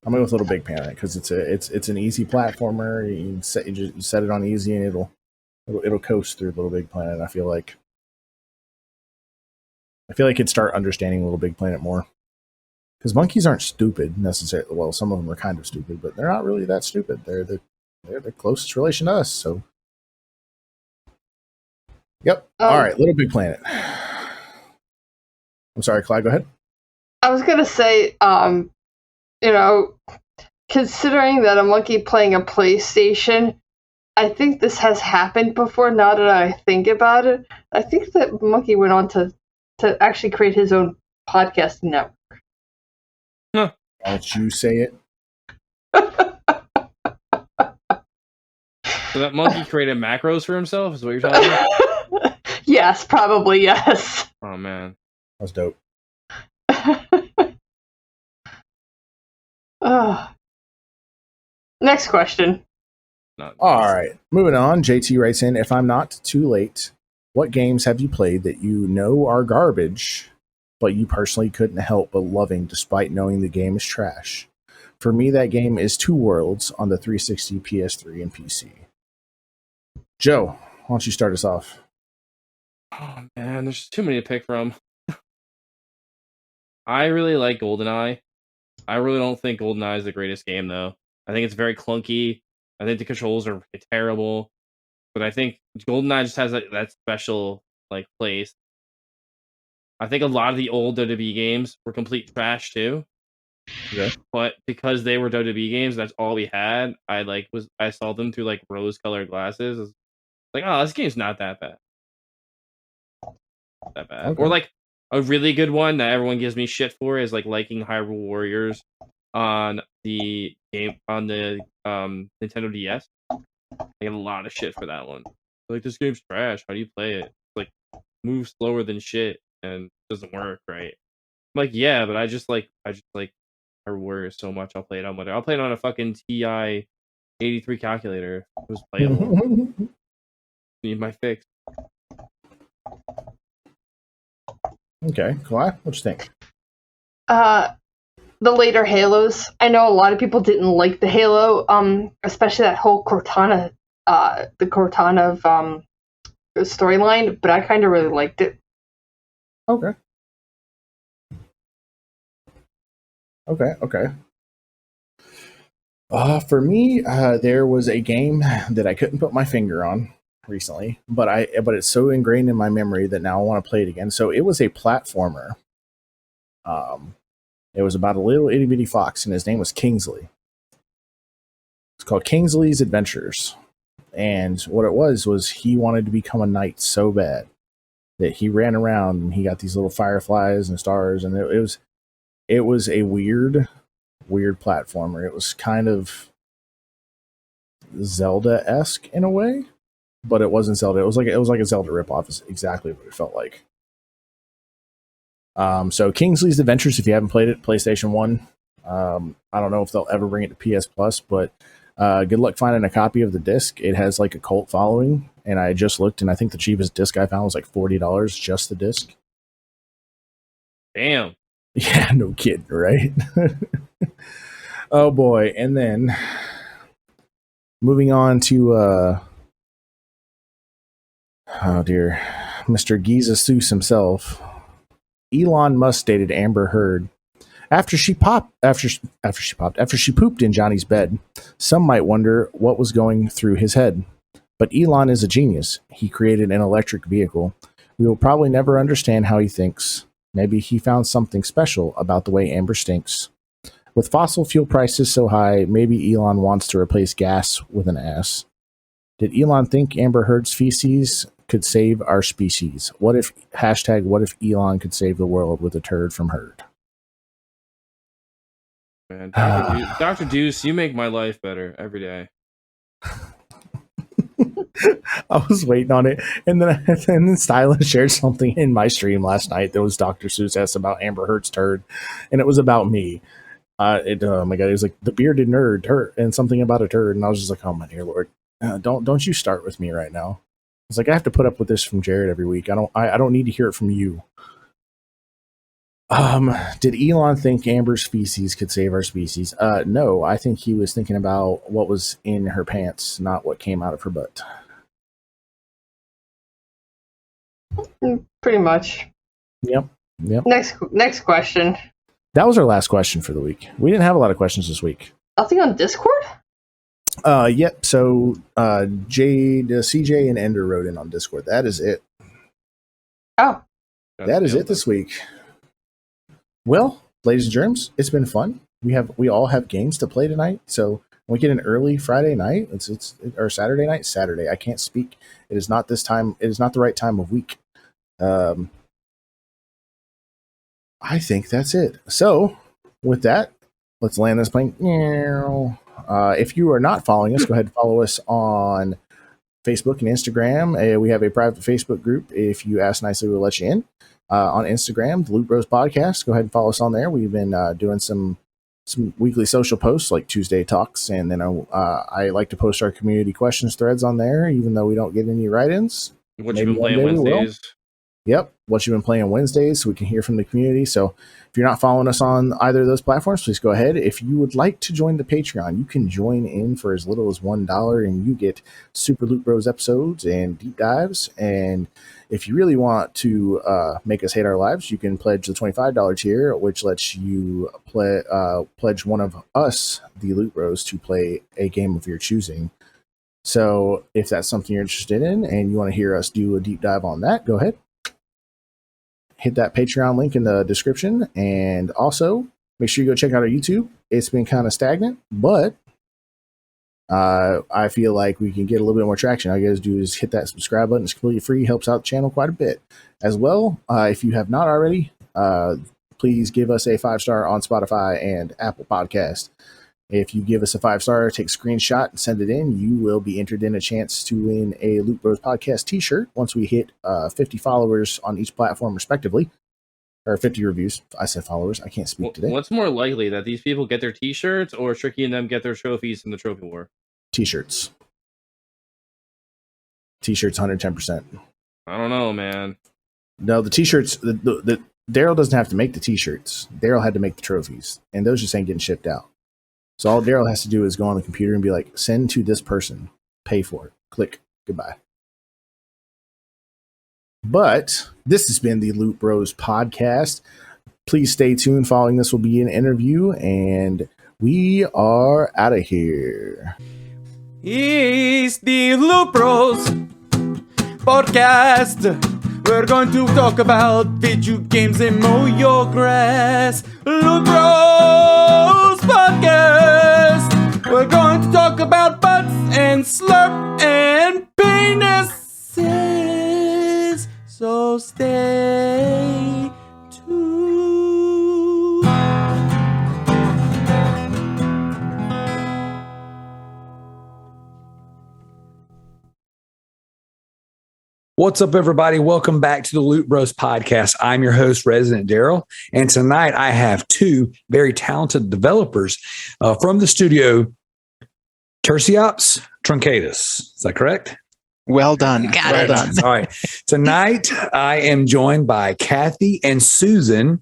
I'm gonna go with Little Big Planet because it's an easy platformer. You set it on easy and it'll coast through Little Big Planet. I feel like it'd start understanding Little Big Planet more. Because monkeys aren't stupid necessarily. Well, some of them are kind of stupid, but they're not really that stupid. They're the closest relation to us. So, yep. All right, Little Big Planet. I'm sorry, Clyde. Go ahead. I was gonna say, considering that a monkey playing a PlayStation, I think this has happened before. Now that I think about it, I think that monkey went on to actually create his own podcast network. Huh. Why don't you say it? So that monkey created macros for himself? Is what you're talking about? Yes, probably yes. Oh man, that's dope. Next question. not. All right, moving on. JT writes in, if I'm not too late, what games have you played that you know are garbage, but you personally couldn't help but loving despite knowing the game is trash? For me, that game is Two Worlds on the 360, PS3, and PC. Joe, why don't you start us off? Oh man, there's too many to pick from. I really like GoldenEye. I really don't think GoldenEye is the greatest game, though. I think it's very clunky. I think the controls are terrible. But I think GoldenEye just has that special place. I think a lot of the old WWE games were complete trash too. Yeah. But because they were WWE games, that's all we had. I saw them through rose-colored glasses. It's like, oh, this game's not that bad. That bad. Okay. Or a really good one that everyone gives me shit for is liking Hyrule Warriors on the Nintendo DS. I get a lot of shit for that one. This game's trash. How do you play it? It's move slower than shit and doesn't work right. I'm yeah, but I just like Hyrule Warriors so much. I'll play it on whatever. I'll play it on a fucking TI 83 calculator. It was playable. Need my fix. Okay, Kalai, what you think? The later Halos. I know a lot of people didn't like the Halo, especially that whole Cortana, the Cortana storyline, but I kind of really liked it. Okay. For me, there was a game that I couldn't put my finger on recently, but it's so ingrained in my memory that now I want to play it again. So it was a platformer. It was about a little itty bitty fox, and his name was Kingsley. It's called Kingsley's Adventures, and what it was he wanted to become a knight so bad that he ran around and he got these little fireflies and stars, and it was a weird platformer. It was kind of Zelda-esque in a way, but it wasn't Zelda. It was like a Zelda ripoff. Is exactly what it felt like. So Kingsley's Adventures, if you haven't played it, PlayStation 1. I don't know if they'll ever bring it to PS Plus, but good luck finding a copy of the disc. It has a cult following, and I just looked, and I think the cheapest disc I found was $40, just the disc. Damn. Yeah, no kidding, right? Oh boy. And then moving on to oh dear, Mr. Giza Seuss himself. Elon Musk dated Amber Heard after she pooped in Johnny's bed. Some might wonder what was going through his head, but Elon is a genius. He created an electric vehicle. We will probably never understand how he thinks. Maybe he found something special about the way Amber stinks. With fossil fuel prices so high, maybe Elon wants to replace gas with an ass. Did Elon think Amber Heard's feces could save our species? What if Elon could save the world with a turd from Heard? Man, Dr. Deuce, you make my life better every day. I was waiting on it, and then Styla shared something in my stream last night that was Dr. Seuss asked about Amber Heard's turd, and it was about me. Oh my god, it was like the bearded nerd turd and something about a turd, and I was just like, oh my dear lord, don't you start with me right now. It's like I have to put up with this from Jared every week. I don't need to hear it from you. Did Elon think Amber's feces could save our species? No, I think he was thinking about what was in her pants, not what came out of her butt. Pretty much. Yep. Next question. That was our last question for the week. We didn't have a lot of questions this week. Nothing on Discord? Yep. So, Jade, CJ, and Ender wrote in on Discord. That is it. Oh. That is it this week. Well, ladies and germs, it's been fun. We all have games to play tonight. So we get an early Friday night. It's or Saturday night. Saturday. I can't speak. It is not this time. It is not the right time of week. I think that's it. So with that, let's land this plane. If you are not following us, go ahead and follow us on Facebook and Instagram. We have a private Facebook group. If you ask nicely, we'll let you in. On Instagram, the Loot Bros Podcast. Go ahead and follow us on there. We've been doing some some weekly social posts like Tuesday Talks, and then I like to post our community questions threads on there, even though we don't get any write-ins. What you been playing Wednesdays? Yep, what you've been playing Wednesdays, so we can hear from the community. So if you're not following us on either of those platforms, please go ahead. If you would like to join the Patreon, you can join in for as little as $1, and you get Super Loot Bros episodes and deep dives. And if you really want to make us hate our lives, you can pledge the $25 tier, which lets you pledge one of us, the Loot Bros, to play a game of your choosing. So if that's something you're interested in and you want to hear us do a deep dive on that, go ahead. Hit that Patreon link in the description, and also make sure you go check out our YouTube. It's been kind of stagnant, but I feel like we can get a little bit more traction. All you guys do is hit that subscribe button. It's completely free, helps out the channel quite a bit. As well, if you have not already, please give us a 5-star on Spotify and Apple Podcast. If you give us a 5-star, take a screenshot and send it in, you will be entered in a chance to win a Loot Bros Podcast t-shirt once we hit 50 followers on each platform respectively. Or 50 reviews. I said followers. I can't speak today. What's more likely, that these people get their t-shirts, or Tricky and them get their trophies from the trophy war? T-shirts. T-shirts 110%. I don't know, man. No, the t-shirts, the Darrell doesn't have to make the t-shirts. Darrell had to make the trophies, and those just ain't getting shipped out. So all Darrell has to do is go on the computer and be like, send to this person, pay for it, click, goodbye. But this has been the Loot Bros Podcast. Please stay tuned. Following this will be an interview, and we are out of here. It's the Loot Bros Podcast. We're going to talk about video games and mow your grass. Loot Bros Podcast. We're going to talk about butts and slurp and penises. So stay tuned. What's up, everybody? Welcome back to the Loot Bros Podcast. I'm your host, ResidentDarrell, and tonight I have two very talented developers from the studio, Tursiops Truncatus. Is that correct? Well done. Got it. All right. Tonight I am joined by Kathy and Susan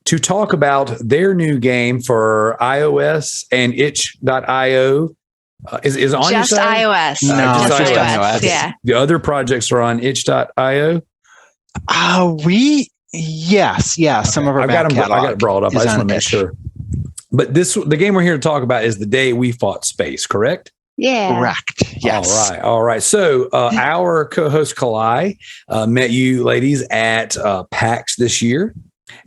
to talk about their new game for iOS and itch.io. Is it on just your side? iOS. No, just just iOS. iOS. Yeah. The other projects are on itch.io. Yes. Some of our I back got it brought up. I just want to make sure. But the game we're here to talk about is The Day We Fought Space, correct? Yeah. Correct. Yes. All right. So our co-host Kalai met you ladies at PAX this year,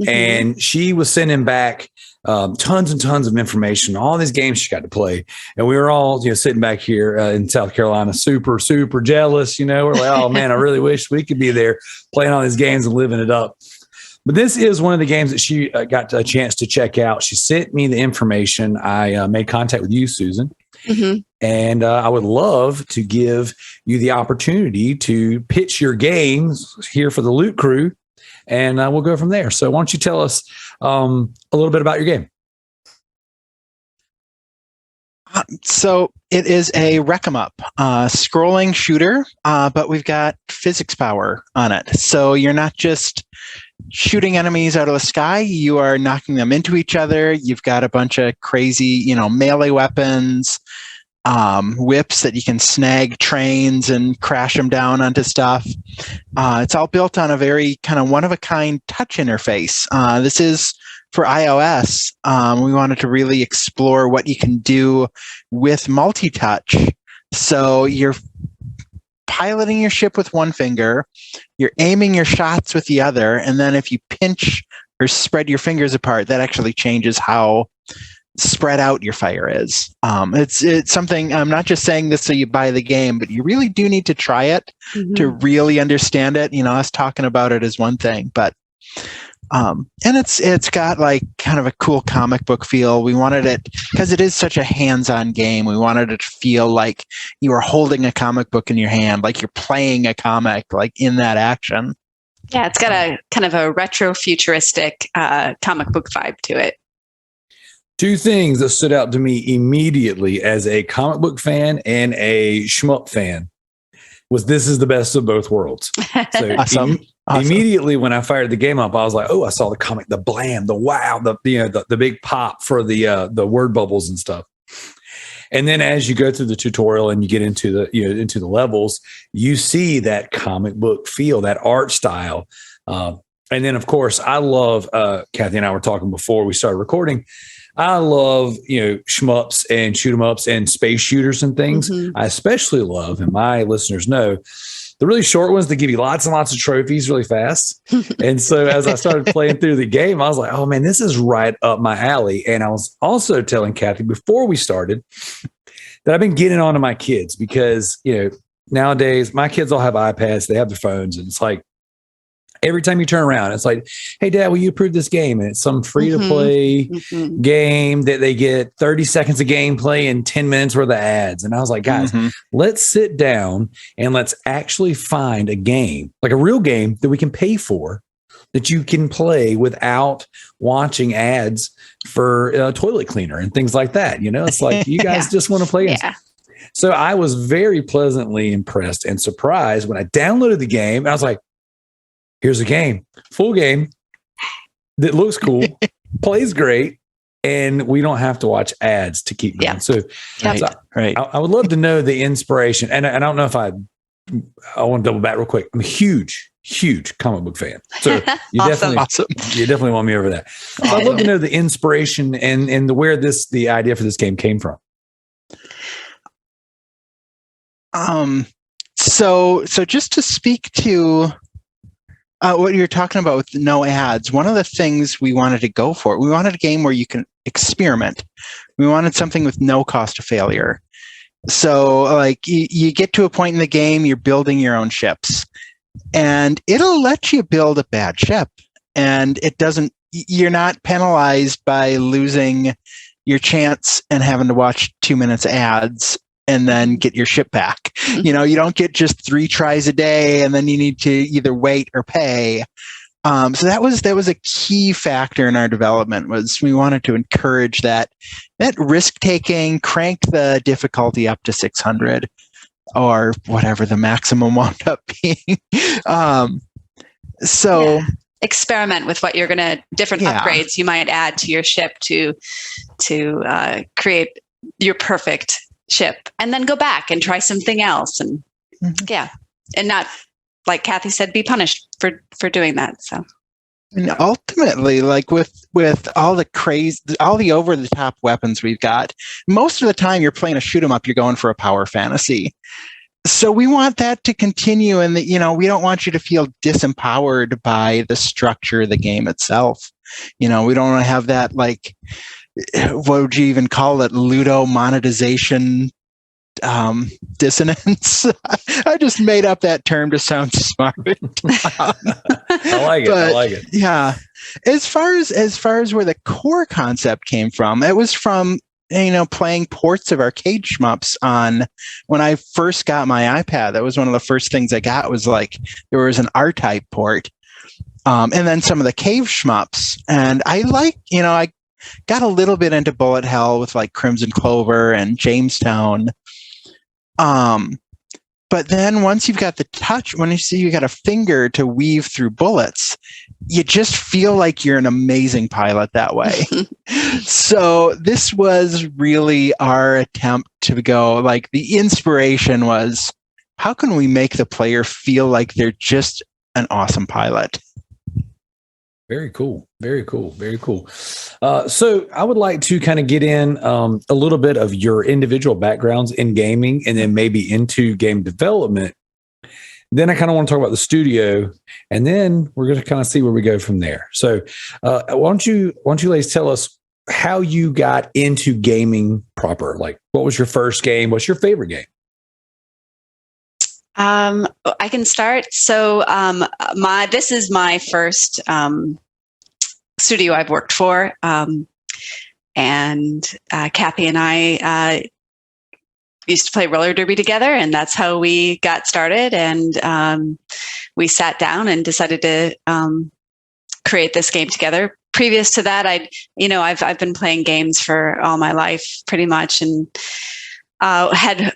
and she was sending back tons and tons of information, all these games she got to play. And we were all, sitting back here in South Carolina, super, super jealous. We're like, oh man, I really wish we could be there playing all these games and living it up. But this is one of the games that she got a chance to check out. She sent me the information. I made contact with you, Susan. And I would love to give you the opportunity to pitch your games here for the Loot Crew, and we'll go from there. So why don't you tell us a little bit about your game? So it is a wreck 'em up scrolling shooter, but we've got physics power on it. So you're not just shooting enemies out of the sky, you are knocking them into each other. You've got a bunch of crazy, melee weapons, whips that you can snag trains and crash them down onto stuff. It's all built on a very kind of one-of-a-kind touch interface. This is for iOS. We wanted to really explore what you can do with multi-touch. So you're piloting your ship with one finger, you're aiming your shots with the other, and then if you pinch or spread your fingers apart, that actually changes how spread out your fire is. It's something, I'm not just saying this so you buy the game, but you really do need to try it to really understand it. Us talking about it is one thing, but and it's got like kind of a cool comic book feel. We wanted it because it is such a hands-on game. We wanted it to feel like you were holding a comic book in your hand, like you're playing a comic, like in that action. Yeah, it's got a kind of a retro futuristic comic book vibe to it. Two things that stood out to me immediately as a comic book fan and a shmup fan was this is the best of both worlds. So Awesome. immediately when I fired the game up, I was like, oh, I saw the comic, the blam, the wow, the big pop for the word bubbles and stuff. And then as you go through the tutorial and you get into the levels, you see that comic book feel, that art style. And then of course I love, Kathy and I were talking before we started recording. I love, shmups and shoot 'em ups and space shooters and things. I especially love, and my listeners know, the really short ones that give you lots and lots of trophies really fast. And so as I started playing through the game, I was like, oh man, this is right up my alley. And I was also telling Kathy before we started that I've been getting on to my kids because, nowadays my kids all have iPads, they have their phones, and it's like, every time you turn around, it's like, hey, Dad, will you approve this game? And it's some free-to-play game that they get 30 seconds of gameplay and 10 minutes worth of ads. And I was like, guys, let's sit down and let's actually find a game, like a real game that we can pay for, that you can play without watching ads for a toilet cleaner and things like that. It's like you guys just want to play games. So I was very pleasantly impressed and surprised when I downloaded the game. And I was like, here's a game, full game that looks cool, plays great, and we don't have to watch ads to keep going. So, Right. I would love to know the inspiration. And I don't know if I want to double back real quick. I'm a huge comic book fan. So you definitely want me over that. So I'd love to know the inspiration and where the idea for this game came from. So just to speak to what you're talking about with no ads, one of the things we wanted to go for, we wanted a game where you can experiment. We wanted something with no cost of failure. So like you get to a point in the game, you're building your own ships, and it'll let you build a bad ship, and you're not penalized by losing your chance and having to watch 2 minutes ads and then get your ship back. You don't get just 3 tries a day and then you need to either wait or pay. So that was a key factor in our development, was we wanted to encourage that risk taking, crank the difficulty up to 600 or whatever the maximum wound up being. Experiment with what you're different upgrades you might add to your ship to create your perfect ship, and then go back and try something else, and and not, like Kathy said, be punished for doing that. So, and ultimately, like with all the crazy, all the over the top weapons we've got, most of the time you're playing a shoot 'em up, you're going for a power fantasy. So we want that to continue, and we don't want you to feel disempowered by the structure of the game itself. We don't want to have that, like, what would you even call it? Ludo monetization dissonance. I just made up that term to sound smart. I like it. Yeah. As far as where the core concept came from, it was from playing ports of arcade shmups on when I first got my iPad. That was one of the first things I got, was like there was an R-Type port. And then some of the cave shmups. And I I got a little bit into bullet hell with like Crimson Clover and Jamestown. But then once you've got the touch, when you see you got a finger to weave through bullets, you just feel like you're an amazing pilot that way. So this was really our attempt to go, like, the inspiration was, how can we make the player feel like they're just an awesome pilot? Very cool. Very cool. Very cool. So I would like to kind of get in a little bit of your individual backgrounds in gaming, and then maybe into game development. Then I kind of want to talk about the studio, and then we're going to kind of see where we go from there. So why don't you ladies tell us how you got into gaming proper? Like, what was your first game? What's your favorite game? I can start. So this is my first studio I've worked for, and Kathy and I used to play roller derby together, and that's how we got started. And we sat down and decided to create this game together. previous to that, I've been playing games for all my life pretty much, and had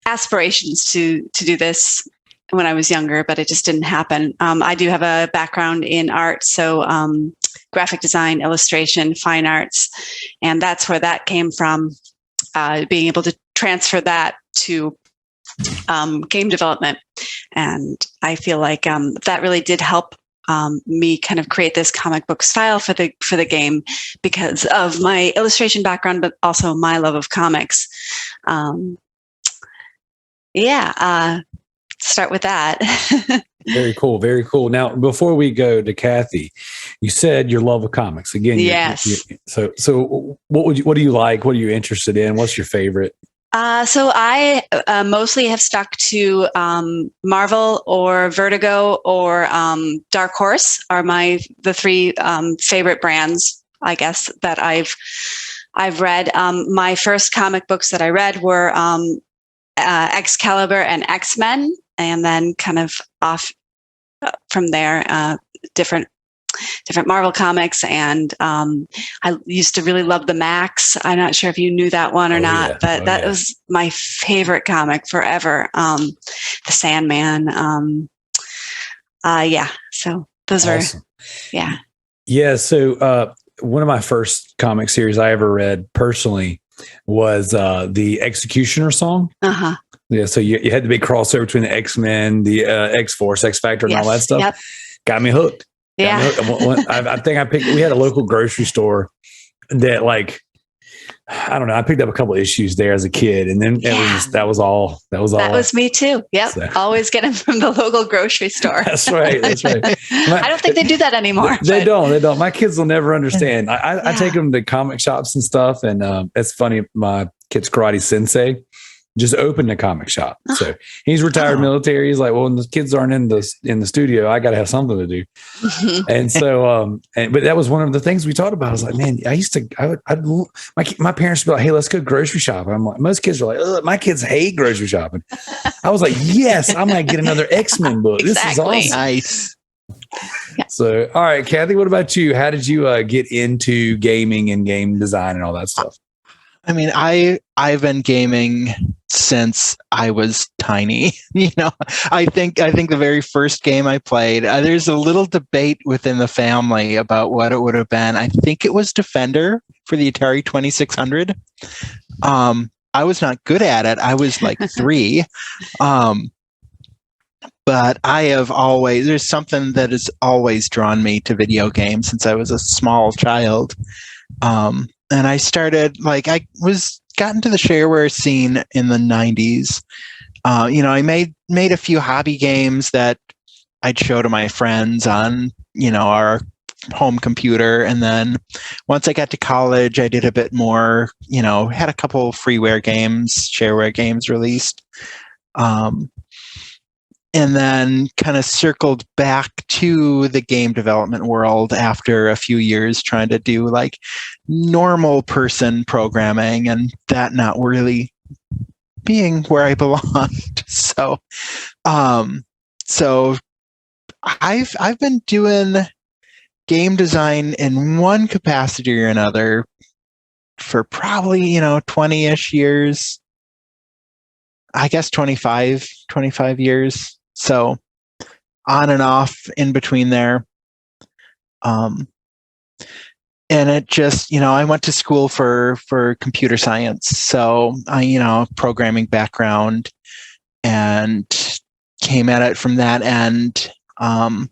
aspirations to do this when I was younger, but it just didn't happen. I do have a background in art, so graphic design, illustration, fine arts, and that's where that came from. Being able to transfer that to game development, and I feel like that really did help me kind of create this comic book style for the game because of my illustration background, but also my love of comics. Start with that. Very cool. Very cool. Now, before we go to Kathy, you said your love of comics again. Yes. So what do you like? What are you interested in? What's your favorite? So I mostly have stuck to Marvel or Vertigo or Dark Horse are the three favorite brands, I guess, that I've read. My first comic books that I read were Excalibur and X-Men, and then kind of off from there, different Marvel comics. And I used to really love the Max. I'm not sure if you knew that one or not, but that was my favorite comic forever. The Sandman. So those awesome. Yeah. So one of my first comic series I ever read personally was the Executioner song. Uh-huh. Yeah, so you had the big crossover between the X-Men, the X-Force, X-Factor, and all that stuff. Yep. Got me hooked. Yeah. I think we had a local grocery store that, like, I don't know, I picked up a couple issues there as a kid, and then that was all. That was me too. Yep. So. Always get them from the local grocery store. That's right. I don't think they do that anymore. They don't. My kids will never understand. I take them to comic shops and stuff, and it's funny. My kid's karate sensei just opened a comic shop. So he's retired military. He's like, well, when the kids aren't in the studio, I got to have something to do. And so, but that was one of the things we talked about. I was like, man, my parents would be like, hey, let's go grocery shopping. I'm like, most kids are like, ugh, my kids hate grocery shopping. I was like, yes, I might get another X-Men book. Exactly. This is awesome. Nice. Yeah. So, all right, Kathy, what about you? How did you get into gaming and game design and all that stuff? I mean, I've been gaming since I was tiny. I think the very first game I played, there's a little debate within the family about what it would have been. I think it was Defender for the Atari 2600. I was not good at it. I was like 3. But there's something that has always drawn me to video games since I was a small child. And I started, I got into the shareware scene in the 90s. I made a few hobby games that I'd show to my friends on, our home computer. And then once I got to college, I did a bit more, had a couple freeware games, shareware games released. And then kind of circled back to the game development world after a few years trying to do normal person programming, and that not really being where I belonged. So I've been doing game design in one capacity or another for probably, 20-ish years. I guess 25 years. So on and off in between there. And it just, I went to school for computer science. So I, programming background, and came at it from that end. I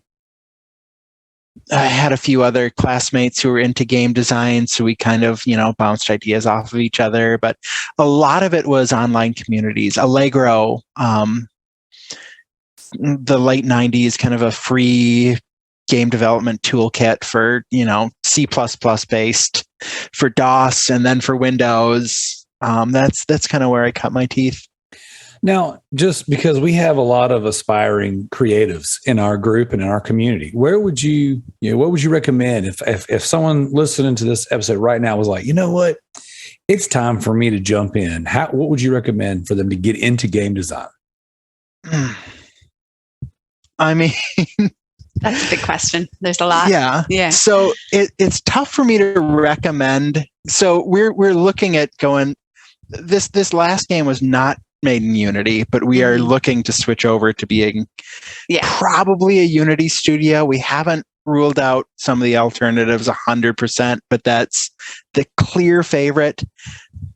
had a few other classmates who were into game design, so we kind of, bounced ideas off of each other. But a lot of it was online communities. Allegro, the late 90s, kind of a free game development toolkit for, C++ based for DOS, and then for Windows. That's kind of where I cut my teeth. Now, just because we have a lot of aspiring creatives in our group and in our community, what would you recommend if someone listening to this episode right now was like, you know what, it's time for me to jump in? What would you recommend for them to get into game design? I mean, That's a big question. There's a lot. Yeah. So it's tough for me to recommend. So we're looking at going. This last game was not made in Unity, but we are looking to switch over to being probably a Unity studio. We haven't ruled out some of the alternatives 100%, but that's the clear favorite.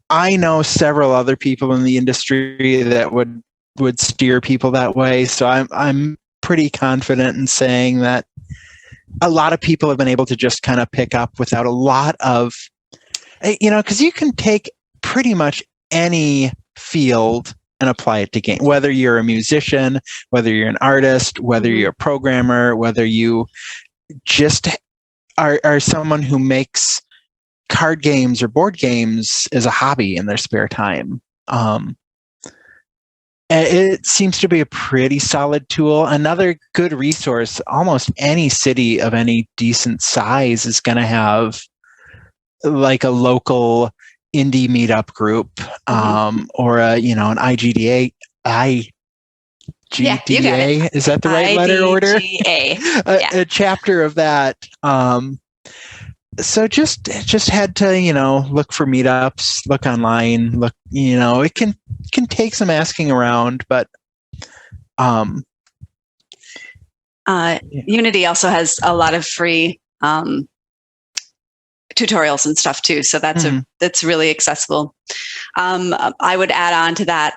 I know several other people in the industry that would steer people that way. So I'm pretty confident in saying that a lot of people have been able to just kind of pick up without a lot of, because you can take pretty much any field and apply it to game, whether you're a musician, whether you're an artist, whether you're a programmer, whether you just are someone who makes card games or board games as a hobby in their spare time. It seems to be a pretty solid tool. Another good resource, almost any city of any decent size is going to have like a local indie meetup group, or an IGDA. GDA, is that the right letter order? A chapter of that. So just had to, look for meetups, look online, look, it can take some asking around, but Unity also has a lot of free tutorials and stuff too. So that's really accessible. I would add on to that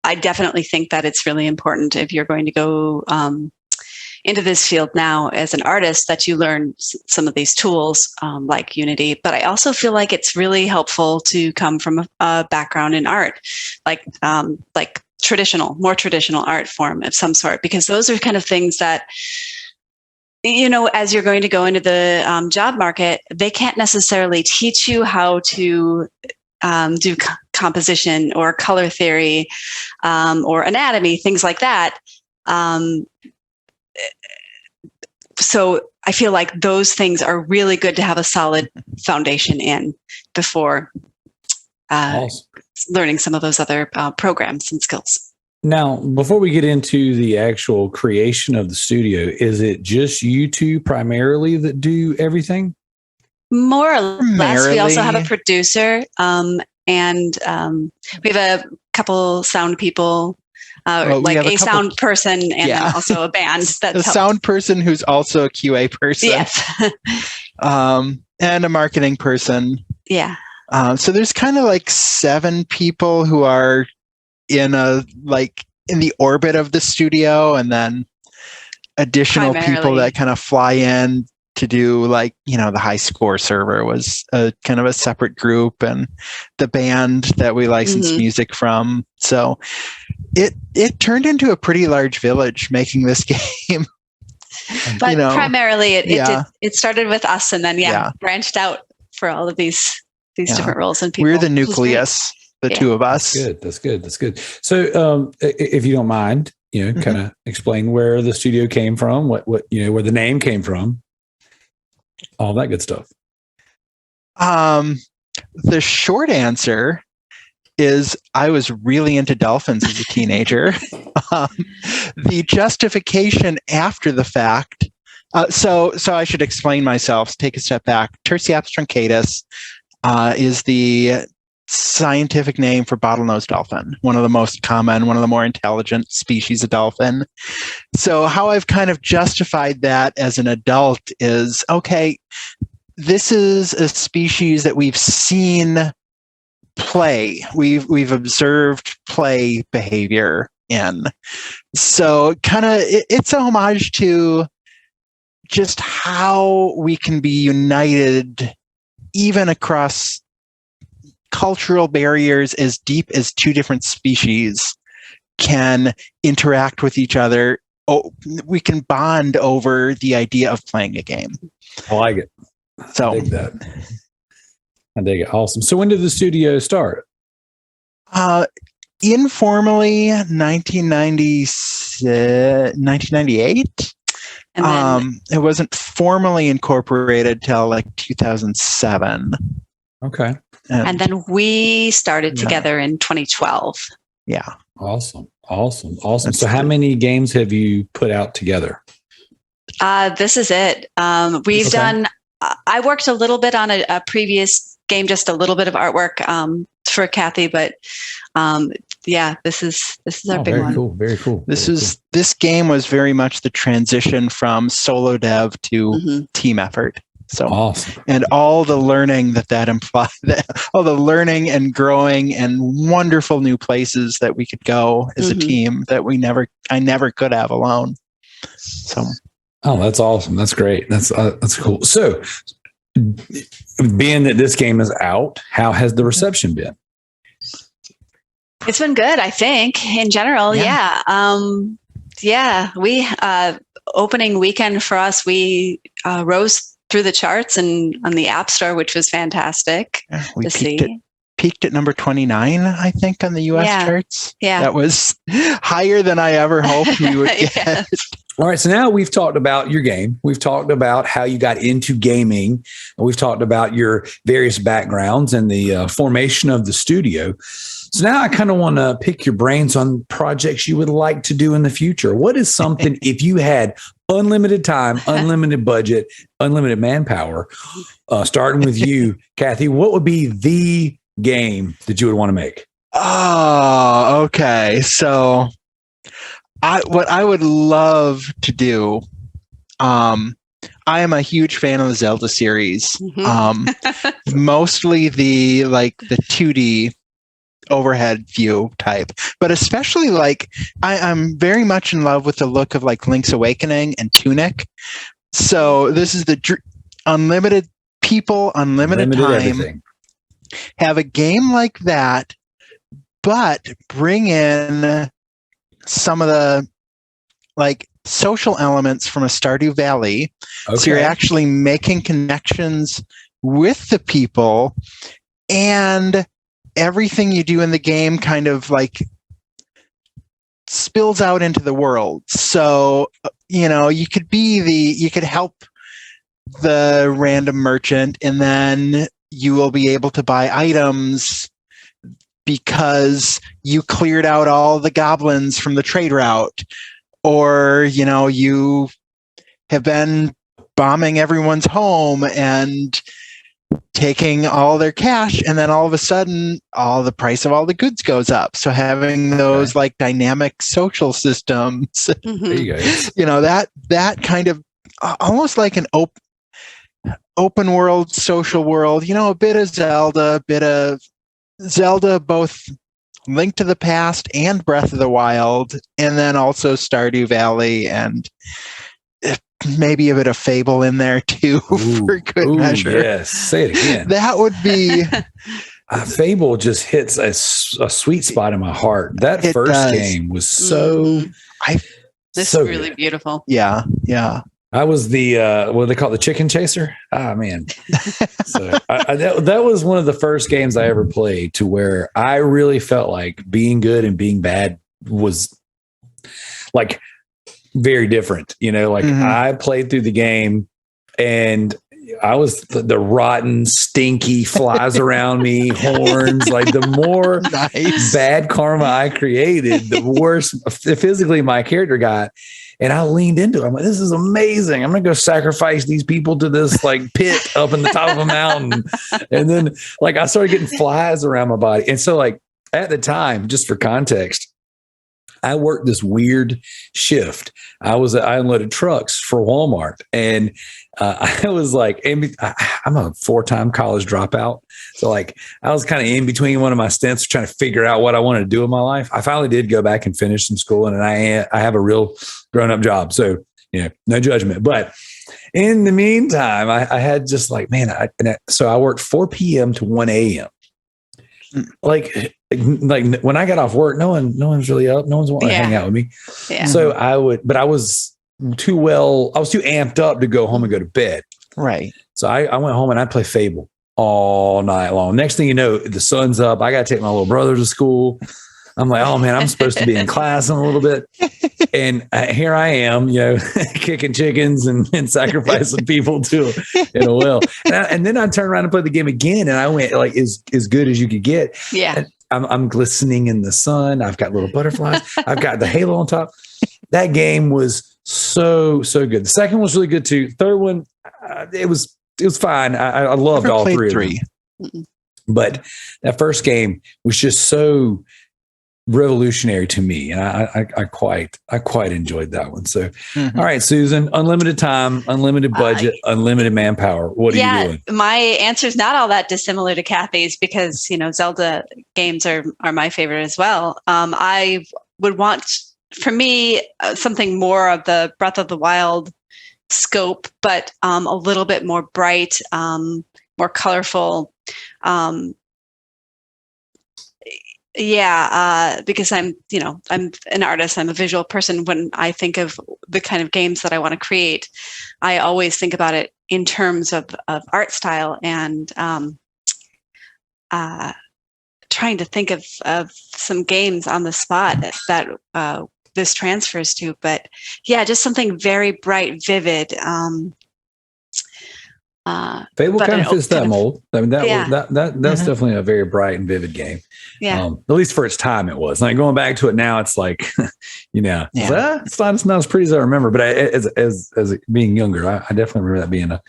I definitely think that it's really important if you're going to go into this field now as an artist that you learn some of these tools like Unity. But I also feel like it's really helpful to come from a background in art, like more traditional art form of some sort, because those are kind of things that, as you're going to go into the job market, they can't necessarily teach you how to do composition or color theory or anatomy, things like that. So I feel like those things are really good to have a solid foundation in before learning some of those other programs and skills. Now, before we get into the actual creation of the studio, is it just you two primarily that do everything? More or less. We also have a producer, and we have a couple sound people, a sound person, and then also a band. That's a sound person who's also a QA person. Yes. And a marketing person. Yeah. So there's kind of like 7 people who are in the orbit of the studio, and then additional people that kind of fly in to do the high score server was a kind of a separate group, and the band that we license music from. So it turned into a pretty large village making this game. But primarily it started with us, and then branched out for all of these different roles and people. We're the nucleus. The two of us. That's good. So, if you don't mind, kind of explain where the studio came from, what where the name came from, all that good stuff. The short answer is I was really into dolphins as a teenager. The justification after the fact. So I should explain myself. Take a step back. Tursiops Truncatus is the scientific name for bottlenose dolphin, one of the most common, one of the more intelligent species of dolphin. So how I've kind of justified that as an adult is, okay, this is a species that we've seen play. We've observed play behavior in. So kind of it's a homage to just how we can be united even across cultural barriers as deep as 2 different species can interact with each other. Oh, we can bond over the idea of playing a game. I like it. So I dig that. I dig it. Awesome. So when did the studio start? Informally, 1998. And then, it wasn't formally incorporated till 2007. Okay. And then we started together in 2012. Yeah. Awesome. So how many games have you put out together? This is it. We've done. I worked a little bit on a previous game, just a little bit of artwork for Kathy, but this is our big one. Cool, very cool. This game was very much the transition from solo dev to team effort. So awesome. And all the learning that implied, all the learning and growing and wonderful new places that we could go as a team that I never could have alone. So, that's awesome. That's great. That's cool. So, being that this game is out, how has the reception been? It's been good, I think, in general. Yeah. We opening weekend for us, we rose through the charts and on the App Store, which was fantastic to see. Peaked at number 29, I think, on the US charts. Yeah. That was higher than I ever hoped we would get. All right. So now we've talked about your game. We've talked about how you got into gaming. We've talked about your various backgrounds and the formation of the studio. So now I kind of want to pick your brains on projects you would like to do in the future. What is something, if you had unlimited time, unlimited budget, unlimited manpower, starting with you, Kathy, what would be the game that you would want to make? Oh, okay. So what I would love to do, I am a huge fan of the Zelda series. Mostly the 2D overhead view type, but especially I'm very much in love with the look of Link's Awakening and Tunic. So this is the unlimited people, unlimited time. Everything. Have a game like that, but bring in some of the social elements from a Stardew Valley. Okay. So you're actually making connections with the people, and everything you do in the game kind of spills out into the world. So, you could help the random merchant, and then you will be able to buy items because you cleared out all the goblins from the trade route, or, you have been bombing everyone's home and taking all their cash, and then all of a sudden all the price of all the goods goes up. So having those dynamic social systems, there you go. that kind of almost like an open world, social world, a bit of Zelda, both Link to the Past and Breath of the Wild, and then also Stardew Valley, and maybe a bit of Fable in there too, for good measure. Yes, say it again. That would be Fable just hits a sweet spot in my heart. That first game was so really beautiful. Yeah. I was the what do they call it, the chicken chaser? Ah, man. So that was one of the first games I ever played to where I really felt like being good and being bad was very different. I played through the game and I was the rotten, stinky flies around me, horns. The more bad karma I created, the worse physically my character got. And I leaned into it. I'm like, this is amazing. I'm going to go sacrifice these people to this pit up in the top of a mountain. And then I started getting flies around my body. And so at the time, just for context, I worked this weird shift. I unloaded trucks for Walmart, and I was I'm a 4-time college dropout. So I was kind of in between one of my stints trying to figure out what I wanted to do in my life. I finally did go back and finish some school, and I have a real grown-up job. So, no judgment. But in the meantime, I had just so I worked 4 p.m. to 1 a.m. When I got off work, no one's really up. No one's wanting to hang out with me. Yeah. So I was too amped up to go home and go to bed. Right. So I went home and I play Fable all night long. Next thing you know, the sun's up. I got to take my little brother to school. I'm like, oh man, I'm supposed to be in class in a little bit. And here I am, kicking chickens and sacrificing people in a well. And then I turned around and played the game again. And I went as good as you could get. Yeah. And I'm glistening in the sun. I've got little butterflies. I've got the halo on top. That game was So good. The second one was really good too. Third one, it was fine. I loved all three. But that first game was just so revolutionary to me, and I quite enjoyed that one. So, all right, Susan, unlimited time, unlimited budget, unlimited manpower. What are you doing? My answer is not all that dissimilar to Kathy's because Zelda games are my favorite as well. I would want, for me, something more of the Breath of the Wild scope, but a little bit more bright, more colorful. Because I'm an artist, I'm a visual person. When I think of the kind of games that I want to create, I always think about it in terms of art style and trying to think of some games on the spot that this transfers to. But yeah, just something very bright, vivid. Fable kind of fits that mold. I mean, that's definitely a very bright and vivid game. Yeah. At least for its time, it was. Like going back to it now, it's like, it's not as pretty as I remember. But as being younger, I definitely remember that being a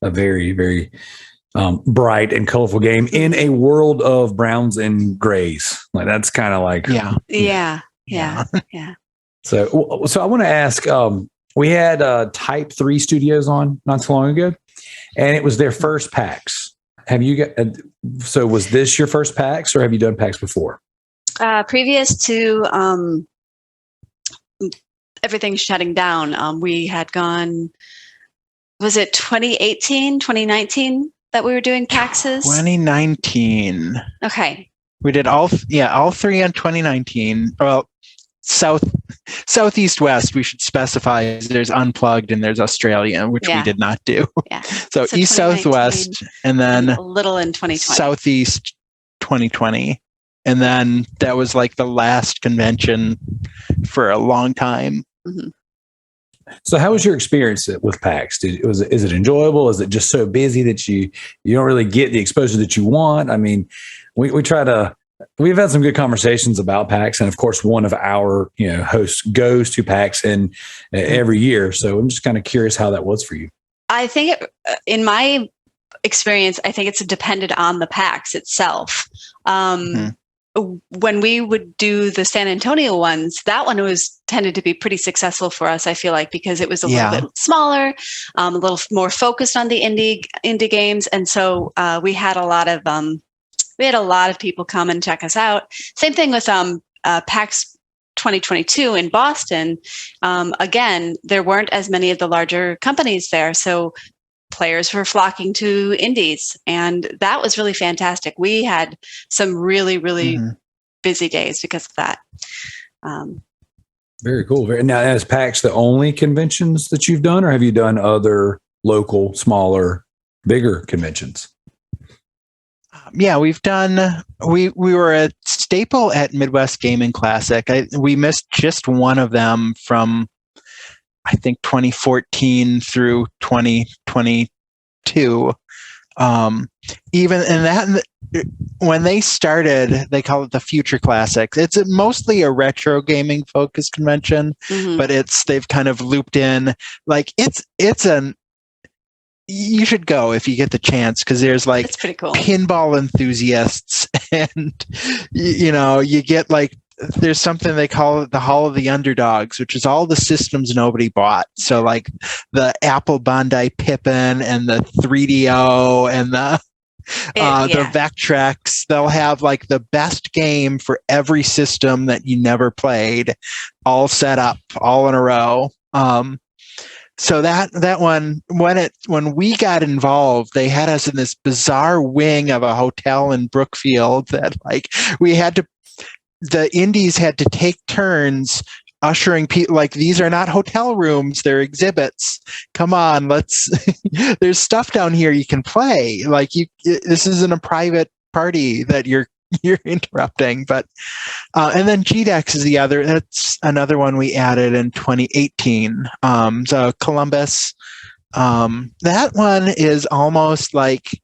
very, very bright and colorful game in a world of browns and grays. Like that's kind of like yeah. So I want to ask. We had Type 3 Studios on not so long ago. And it was their first PAX. Have you got? So was this your first PAX, or have you done PAX before? Previous to everything shutting down, we had gone. Was it 2018, 2019 that we were doing PAXs? 2019. Okay. We did all three in 2019. Well, Southeast West, we should specify. There's Unplugged and there's Australia, which we did not do. Yeah. So East, Southwest, and then a little in 2020. Southeast 2020. And then that was like the last convention for a long time. Mm-hmm. So how was your experience with PAX? Is it enjoyable? Is it just so busy that you don't really get the exposure that you want? I mean, we've had some good conversations about PAX, and of course, one of our hosts goes to PAX every year. So I'm just kind of curious how that was for you. I think, in my experience, I think it's dependent on the PAX itself. When we would do the San Antonio ones, that one tended to be pretty successful for us. I feel like because it was a little bit smaller, a little more focused on the indie games, and so we had a lot of people come and check us out. Same thing with PAX 2022 in Boston. Again, there weren't as many of the larger companies there, so players were flocking to indies, and that was really fantastic. We had some really, really busy days because of that. Very cool. Now, is PAX the only conventions that you've done, or have you done other local, smaller, bigger conventions? Yeah, we've done. We were a staple at Midwest Gaming Classic. We missed just one of them from, I think, 2014 through 2022. Even in that, when they started, they call it the Future Classics. It's mostly a retro gaming focused convention, but they've kind of looped in like you should go if you get the chance, because there's like it's pretty cool. Pinball enthusiasts, and you get like there's something they call it the Hall of the Underdogs, which is all the systems nobody bought. So like the Apple Bandai Pippin and the 3DO and the Vectrex. They'll have like the best game for every system that you never played, all set up, all in a row. So that one, when we got involved, they had us in this bizarre wing of a hotel in Brookfield that like the indies had to take turns ushering people. Like, these are not hotel rooms, they're exhibits. Come on, there's stuff down here you can play. Like this isn't a private party that you're interrupting. But and then GDEX is that's another one we added in 2018. So Columbus, that one is almost like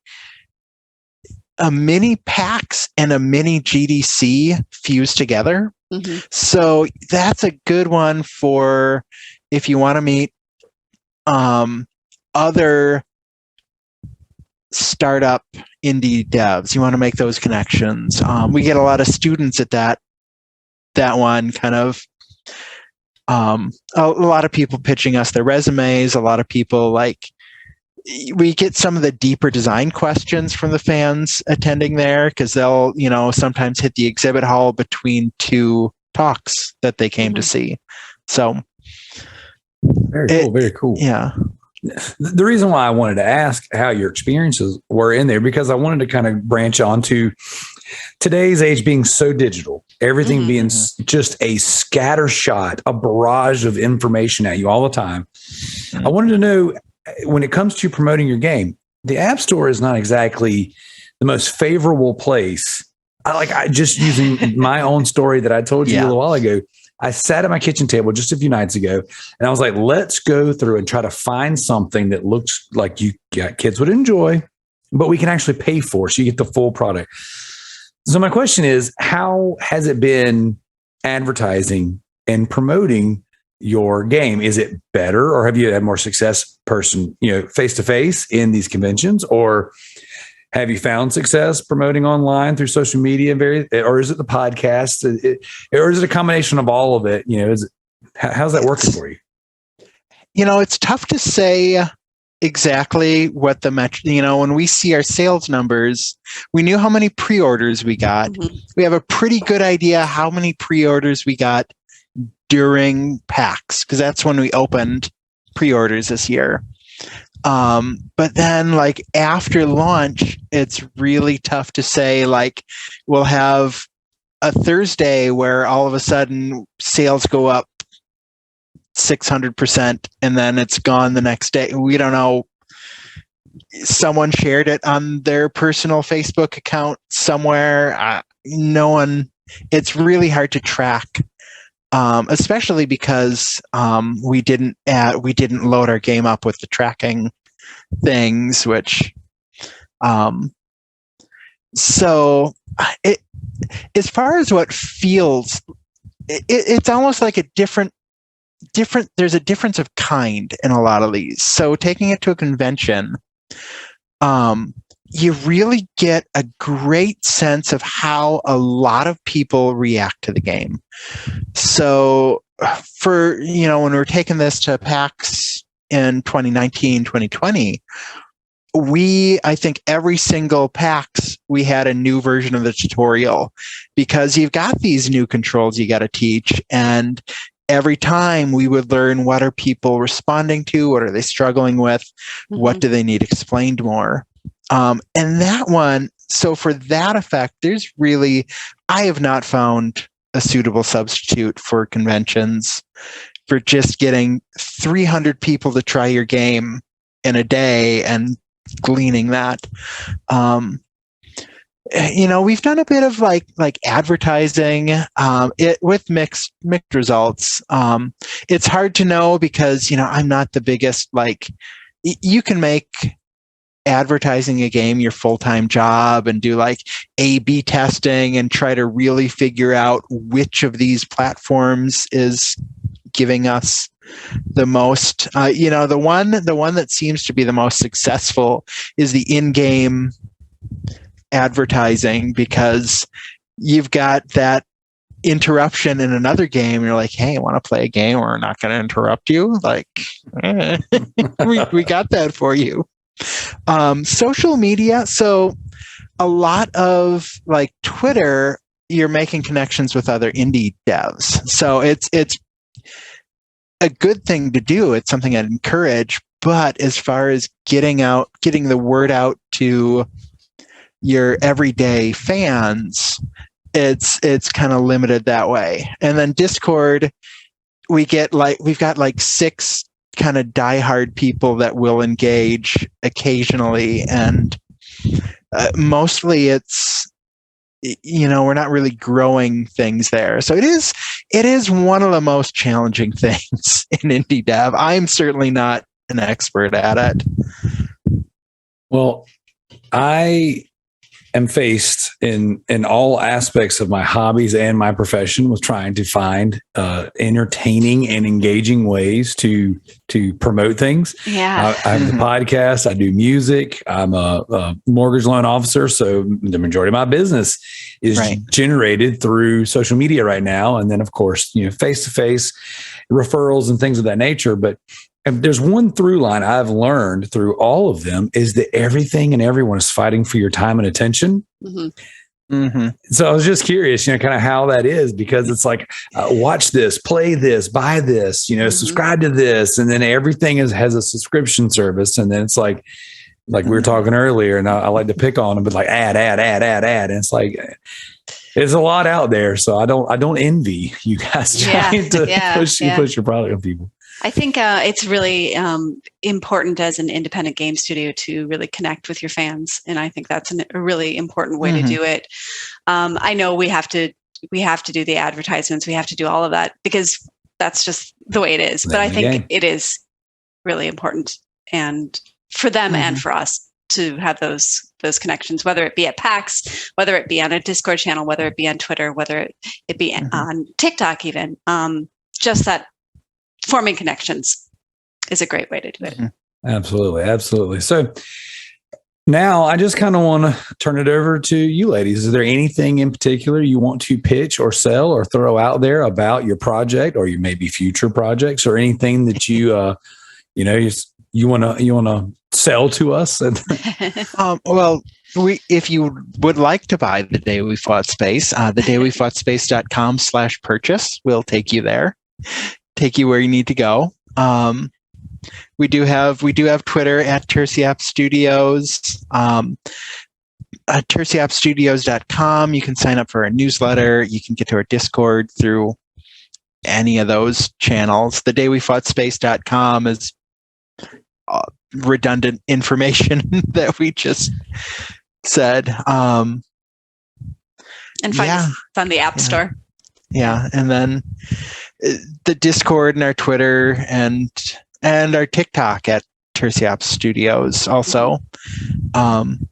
a mini PAX and a mini GDC fused together. So that's a good one for if you want to meet other startup indie devs, you want to make those connections. We get a lot of students at that one, kind of a lot of people pitching us their resumes, a lot of people we get some of the deeper design questions from the fans attending there, because they'll, sometimes hit the exhibit hall between two talks that they came to see. So very cool. Yeah. The reason why I wanted to ask how your experiences were in there, because I wanted to kind of branch on to today's age being so digital, everything being just a scatter shot, a barrage of information at you all the time. I wanted to know, when it comes to promoting your game, the App Store is not exactly the most favorable place. I just using my own story that I told you a little while ago. I sat at my kitchen table just a few nights ago, and I was like, let's go through and try to find something that looks like kids would enjoy, but we can actually pay for, so you get the full product. So my question is, how has it been advertising and promoting your game? Is it better, or have you had more success face to face in these conventions, or have you found success promoting online through social media, or is it the podcast, or is it a combination of all of it? How's that working for you? It's tough to say exactly what the metric. When we see our sales numbers, we knew how many pre-orders we got. We have a pretty good idea how many pre-orders we got during PAX, because that's when we opened pre-orders this year. But then after launch, it's really tough to say. We'll have a Thursday where all of a sudden sales go up 600%, and then it's gone the next day. We don't know. Someone shared it on their personal Facebook account somewhere. No one. It's really hard to track. Especially because we didn't load our game up with the tracking things, which so as far as what feels, it's almost like a different. There's a difference of kind in a lot of these. So taking it to a convention, you really get a great sense of how a lot of people react to the game. So for, when we're taking this to PAX in 2019, 2020, I think every single PAX, we had a new version of the tutorial, because you've got these new controls you got to teach. And every time we would learn, what are people responding to? What are they struggling with? What do they need explained more? And that one, so for that effect, I have not found a suitable substitute for conventions for just getting 300 people to try your game in a day and gleaning that. We've done a bit of advertising, with mixed results. It's hard to know because, I'm not the biggest, you can make advertising a game your full-time job and do A/B testing and try to really figure out which of these platforms is giving us the most. The one that seems to be the most successful is the in-game advertising, because you've got that interruption in another game. You're like, hey, want to play a game? We're not going to interrupt you. We got that for you. Social media. So a lot of Twitter, you're making connections with other indie devs. So it's a good thing to do. It's something I'd encourage. But as far as getting the word out to your everyday fans, it's kind of limited that way. And then Discord, we've got 6 kind of diehard people that will engage occasionally, and mostly it's we're not really growing things there. So it is one of the most challenging things in indie dev. I'm certainly not an expert at it. Well, I am faced in all aspects of my hobbies and my profession with trying to find entertaining and engaging ways to promote things. Yeah. I have the podcast. I do music. I'm a mortgage loan officer, so the majority of my business is generated through social media right now, and then of course, face-to-face referrals and things of that nature. But there's one through line I've learned through all of them is that everything and everyone is fighting for your time and attention. So I was just curious, kind of how that is, because it's like, watch this, play this, buy this, subscribe to this. And then everything has a subscription service. And then it's like we were talking earlier, and I like to pick on them, but like ad. And it's like, there's a lot out there. So I don't envy you guys trying to push your product on people. I think it's really important as an independent game studio to really connect with your fans, and I think that's a really important way to do it. I know we have to do the advertisements, we have to do all of that because that's just the way it is. But I think it is really important, and for them and for us to have those connections, whether it be at PAX, whether it be on a Discord channel, whether it be on Twitter, whether it be on TikTok, even just that. Forming connections is a great way to do it. Absolutely. So now I just kind of want to turn it over to you ladies. Is there anything in particular you want to pitch or sell or throw out there about your project or your maybe future projects, or anything that you want to sell to us? Well, if you would like to buy The Day We Fought Space, thedaywefoughtspace.com/purchase will take you there. Take you where you need to go. We do have Twitter at Tursiops Studios. At tursiopsstudios.com, you can sign up for a newsletter. You can get to our Discord through any of those channels. Thedaywefoughtspace.com is redundant information that we just said. And find us on the App Store. Yeah, and then the Discord and our Twitter and our TikTok at Tursiops Studios also. And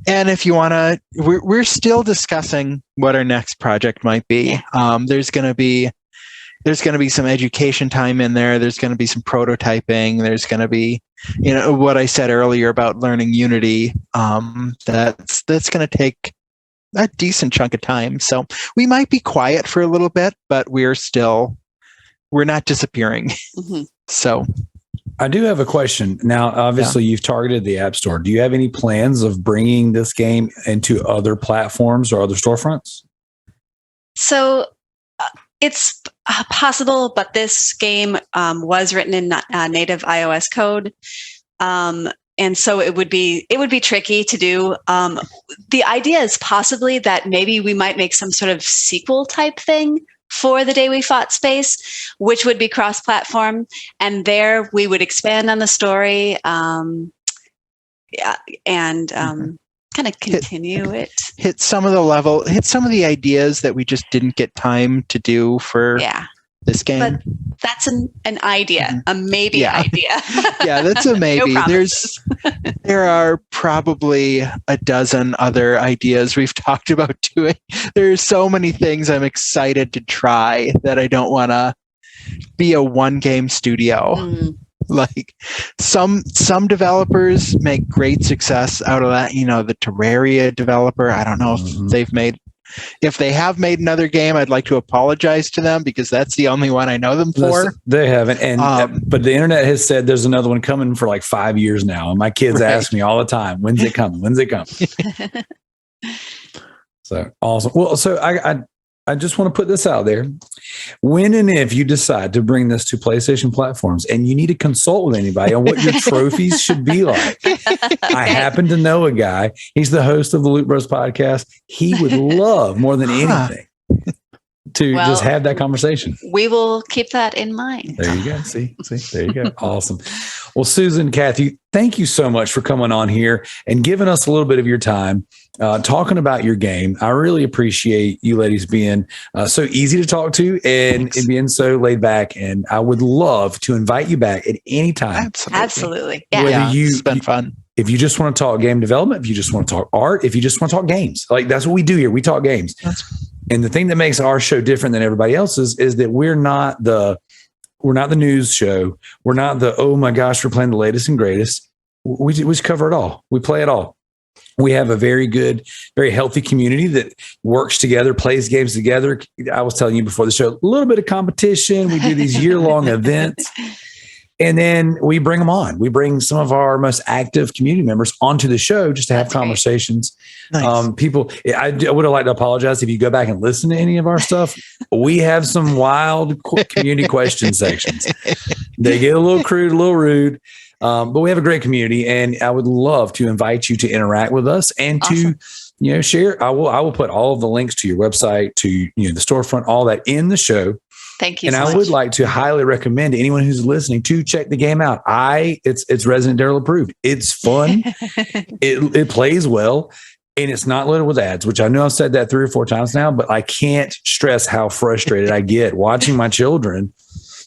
if you want to, we're still discussing what our next project might be. There's going to be some education time in there. There's going to be some prototyping. There's going to be, what I said earlier about learning Unity. That's going to take a decent chunk of time. So we might be quiet for a little bit, but we're not disappearing. So I do have a question. Now, obviously you've targeted the App Store. Do you have any plans of bringing this game into other platforms or other storefronts? So it's possible, but this game was written in native iOS code. And so it would be tricky to do. The idea is possibly that maybe we might make some sort of sequel type thing for The Day We Fought Space, which would be cross-platform, and there we would expand on the story and kind of continue it. Hit some of the ideas that we just didn't get time to do for this game. But that's an idea, a maybe idea. Yeah, that's a maybe. No there are probably a dozen other ideas we've talked about doing. There's so many things I'm excited to try that I don't want to be a one game studio. Like some developers make great success out of that. The Terraria developer, I don't know if they have made another game, I'd like to apologize to them because that's the only one I know them for. They haven't. But the internet has said there's another one coming for like 5 years now. And my kids ask me all the time, when's it coming? So awesome. Well, so I just want to put this out there. When and if you decide to bring this to PlayStation platforms and you need to consult with anybody on what your trophies should be like, I happen to know a guy. He's the host of the Loot Bros podcast. He would love more than anything to just have that conversation. We will keep that in mind. There you go. See, there you go. Awesome. Well, Susan, Kathy, thank you so much for coming on here and giving us a little bit of your time talking about your game. I really appreciate you ladies being so easy to talk to and being so laid back. And I would love to invite you back at any time. Absolutely. Yeah. Whether it's been fun. if you just want to talk game development, if you just want to talk art, if you just want to talk games, like that's what we do here. We talk games. And the thing that makes our show different than everybody else's is that we're not the news show. We're not the, oh my gosh, we're playing the latest and greatest. We just cover it all. We play it all. We have a very good, very healthy community that works together, plays games together. I was telling you before the show, a little bit of competition. We do these year-long events. And then we bring them on. We bring some of our most active community members onto the show just to have conversations. Nice. People, I would have liked to apologize if you go back and listen to any of our stuff. We have some wild community question sections. They get a little crude, a little rude, but we have a great community, and I would love to invite you to interact with us and to share. I will put all of the links to your website, to the storefront, all that in the show. Thank you. And I would like to highly recommend to anyone who's listening to check the game out. It's ResidentDarrell approved. It's fun. It plays well, and it's not loaded with ads, which I know I've said that 3 or 4 times now, but I can't stress how frustrated I get watching my children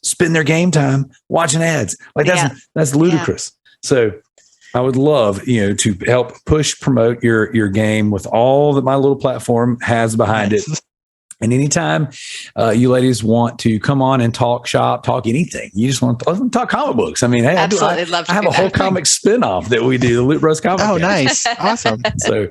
spend their game time watching ads. Like that's ludicrous. So I would love, to help promote your game with all that my little platform has behind it. And anytime you ladies want to come on and talk shop, talk anything, you just want to talk comic books. I mean, hey, absolutely love to I have a whole comic spinoff that we do, the Loot Bros comic. Oh, nice. Awesome. So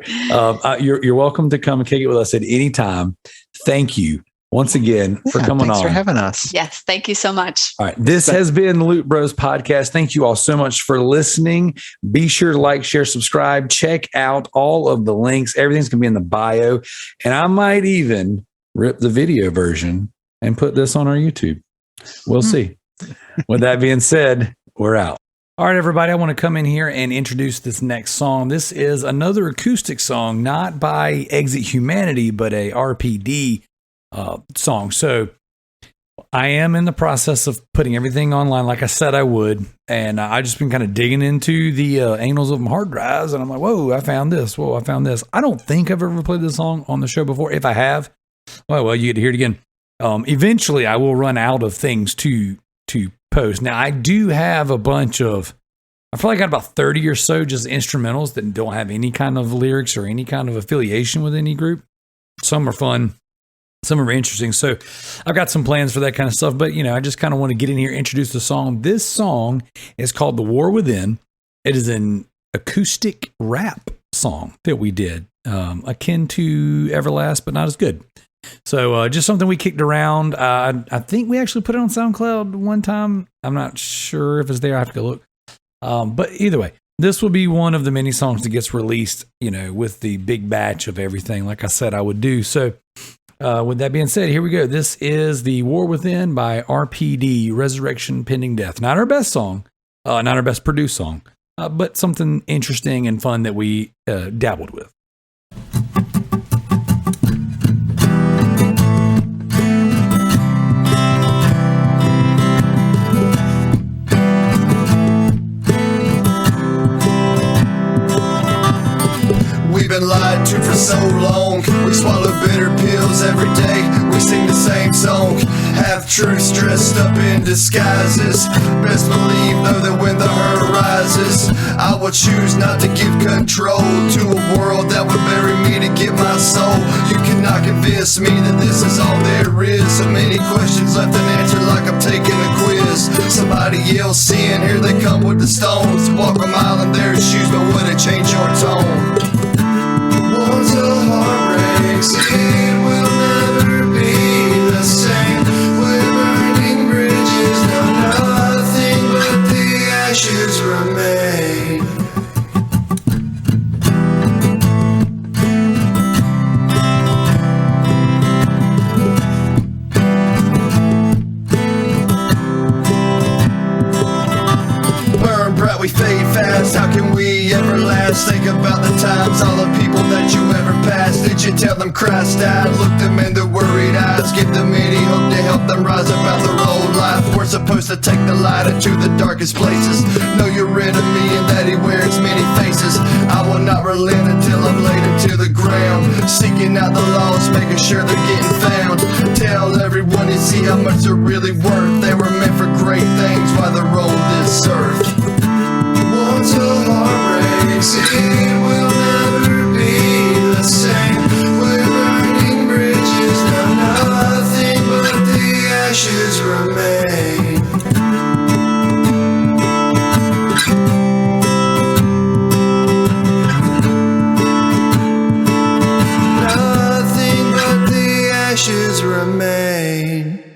you're welcome to come and kick it with us at any time. Thank you once again for coming thanks on. For having us. Yes. Thank you so much. All right. This has been the Loot Bros podcast. Thank you all so much for listening. Be sure to like, share, subscribe, check out all of the links. Everything's going to be in the bio. And I might even rip the video version and put this on our YouTube. We'll see. With that being said, we're out. All right, everybody, I want to come in here and introduce this next song. This is another acoustic song, not by Exit Humanity, but a RPD song. So I am in the process of putting everything online like I said I would. And I just been kind of digging into the annals of my hard drives. And I'm like, whoa, I found this. Whoa, I found this. I don't think I've ever played this song on the show before. If I have, well, you get to hear it again. Eventually, I will run out of things to post. Now, I do have a bunch of, I feel like I got about 30 or so just instrumentals that don't have any kind of lyrics or any kind of affiliation with any group. Some are fun. Some are interesting. So I've got some plans for that kind of stuff. But, I just kind of want to get in here, introduce the song. This song is called The War Within. It is an acoustic rap song that we did, akin to Everlast, but not as good. So just something we kicked around. I think we actually put it on SoundCloud one time. I'm not sure if it's there. I have to go look. But either way, this will be one of the many songs that gets released, with the big batch of everything, like I said I would do. So with that being said, here we go. This is The War Within by RPD, Resurrection Pending Death. Not our best song, not our best produced song, but something interesting and fun that we dabbled with. Lied to for so long. We swallow bitter pills every day. We sing the same song. Half truths dressed up in disguises. Best believe though that when the hurt rises, I will choose not to give control to a world that would bury me to get my soul. You cannot convince me that this is all there is. So many questions left unanswered, like I'm taking a quiz. Somebody else seeing, here they come with the stones. Walk a mile in their shoes, but would it change your tone? Once a heart breaks, it will never be the same. We're burning bridges, now nothing but the ashes remain. Burn bright, we fade fast. How can we ever last? Think about the times, all the people that you ever passed. Did you tell them Christ died? Look them in their worried eyes. Give them any hope to help them rise above their old life. We're supposed to take the light into the darkest places. Know your enemy and that he wears many faces. I will not relent until I'm laid into the ground. Seeking out the lost, making sure they're getting found. Tell everyone you see how much they're really worth. They were meant for great things while they're on this earth. Once a heart breaks. remain.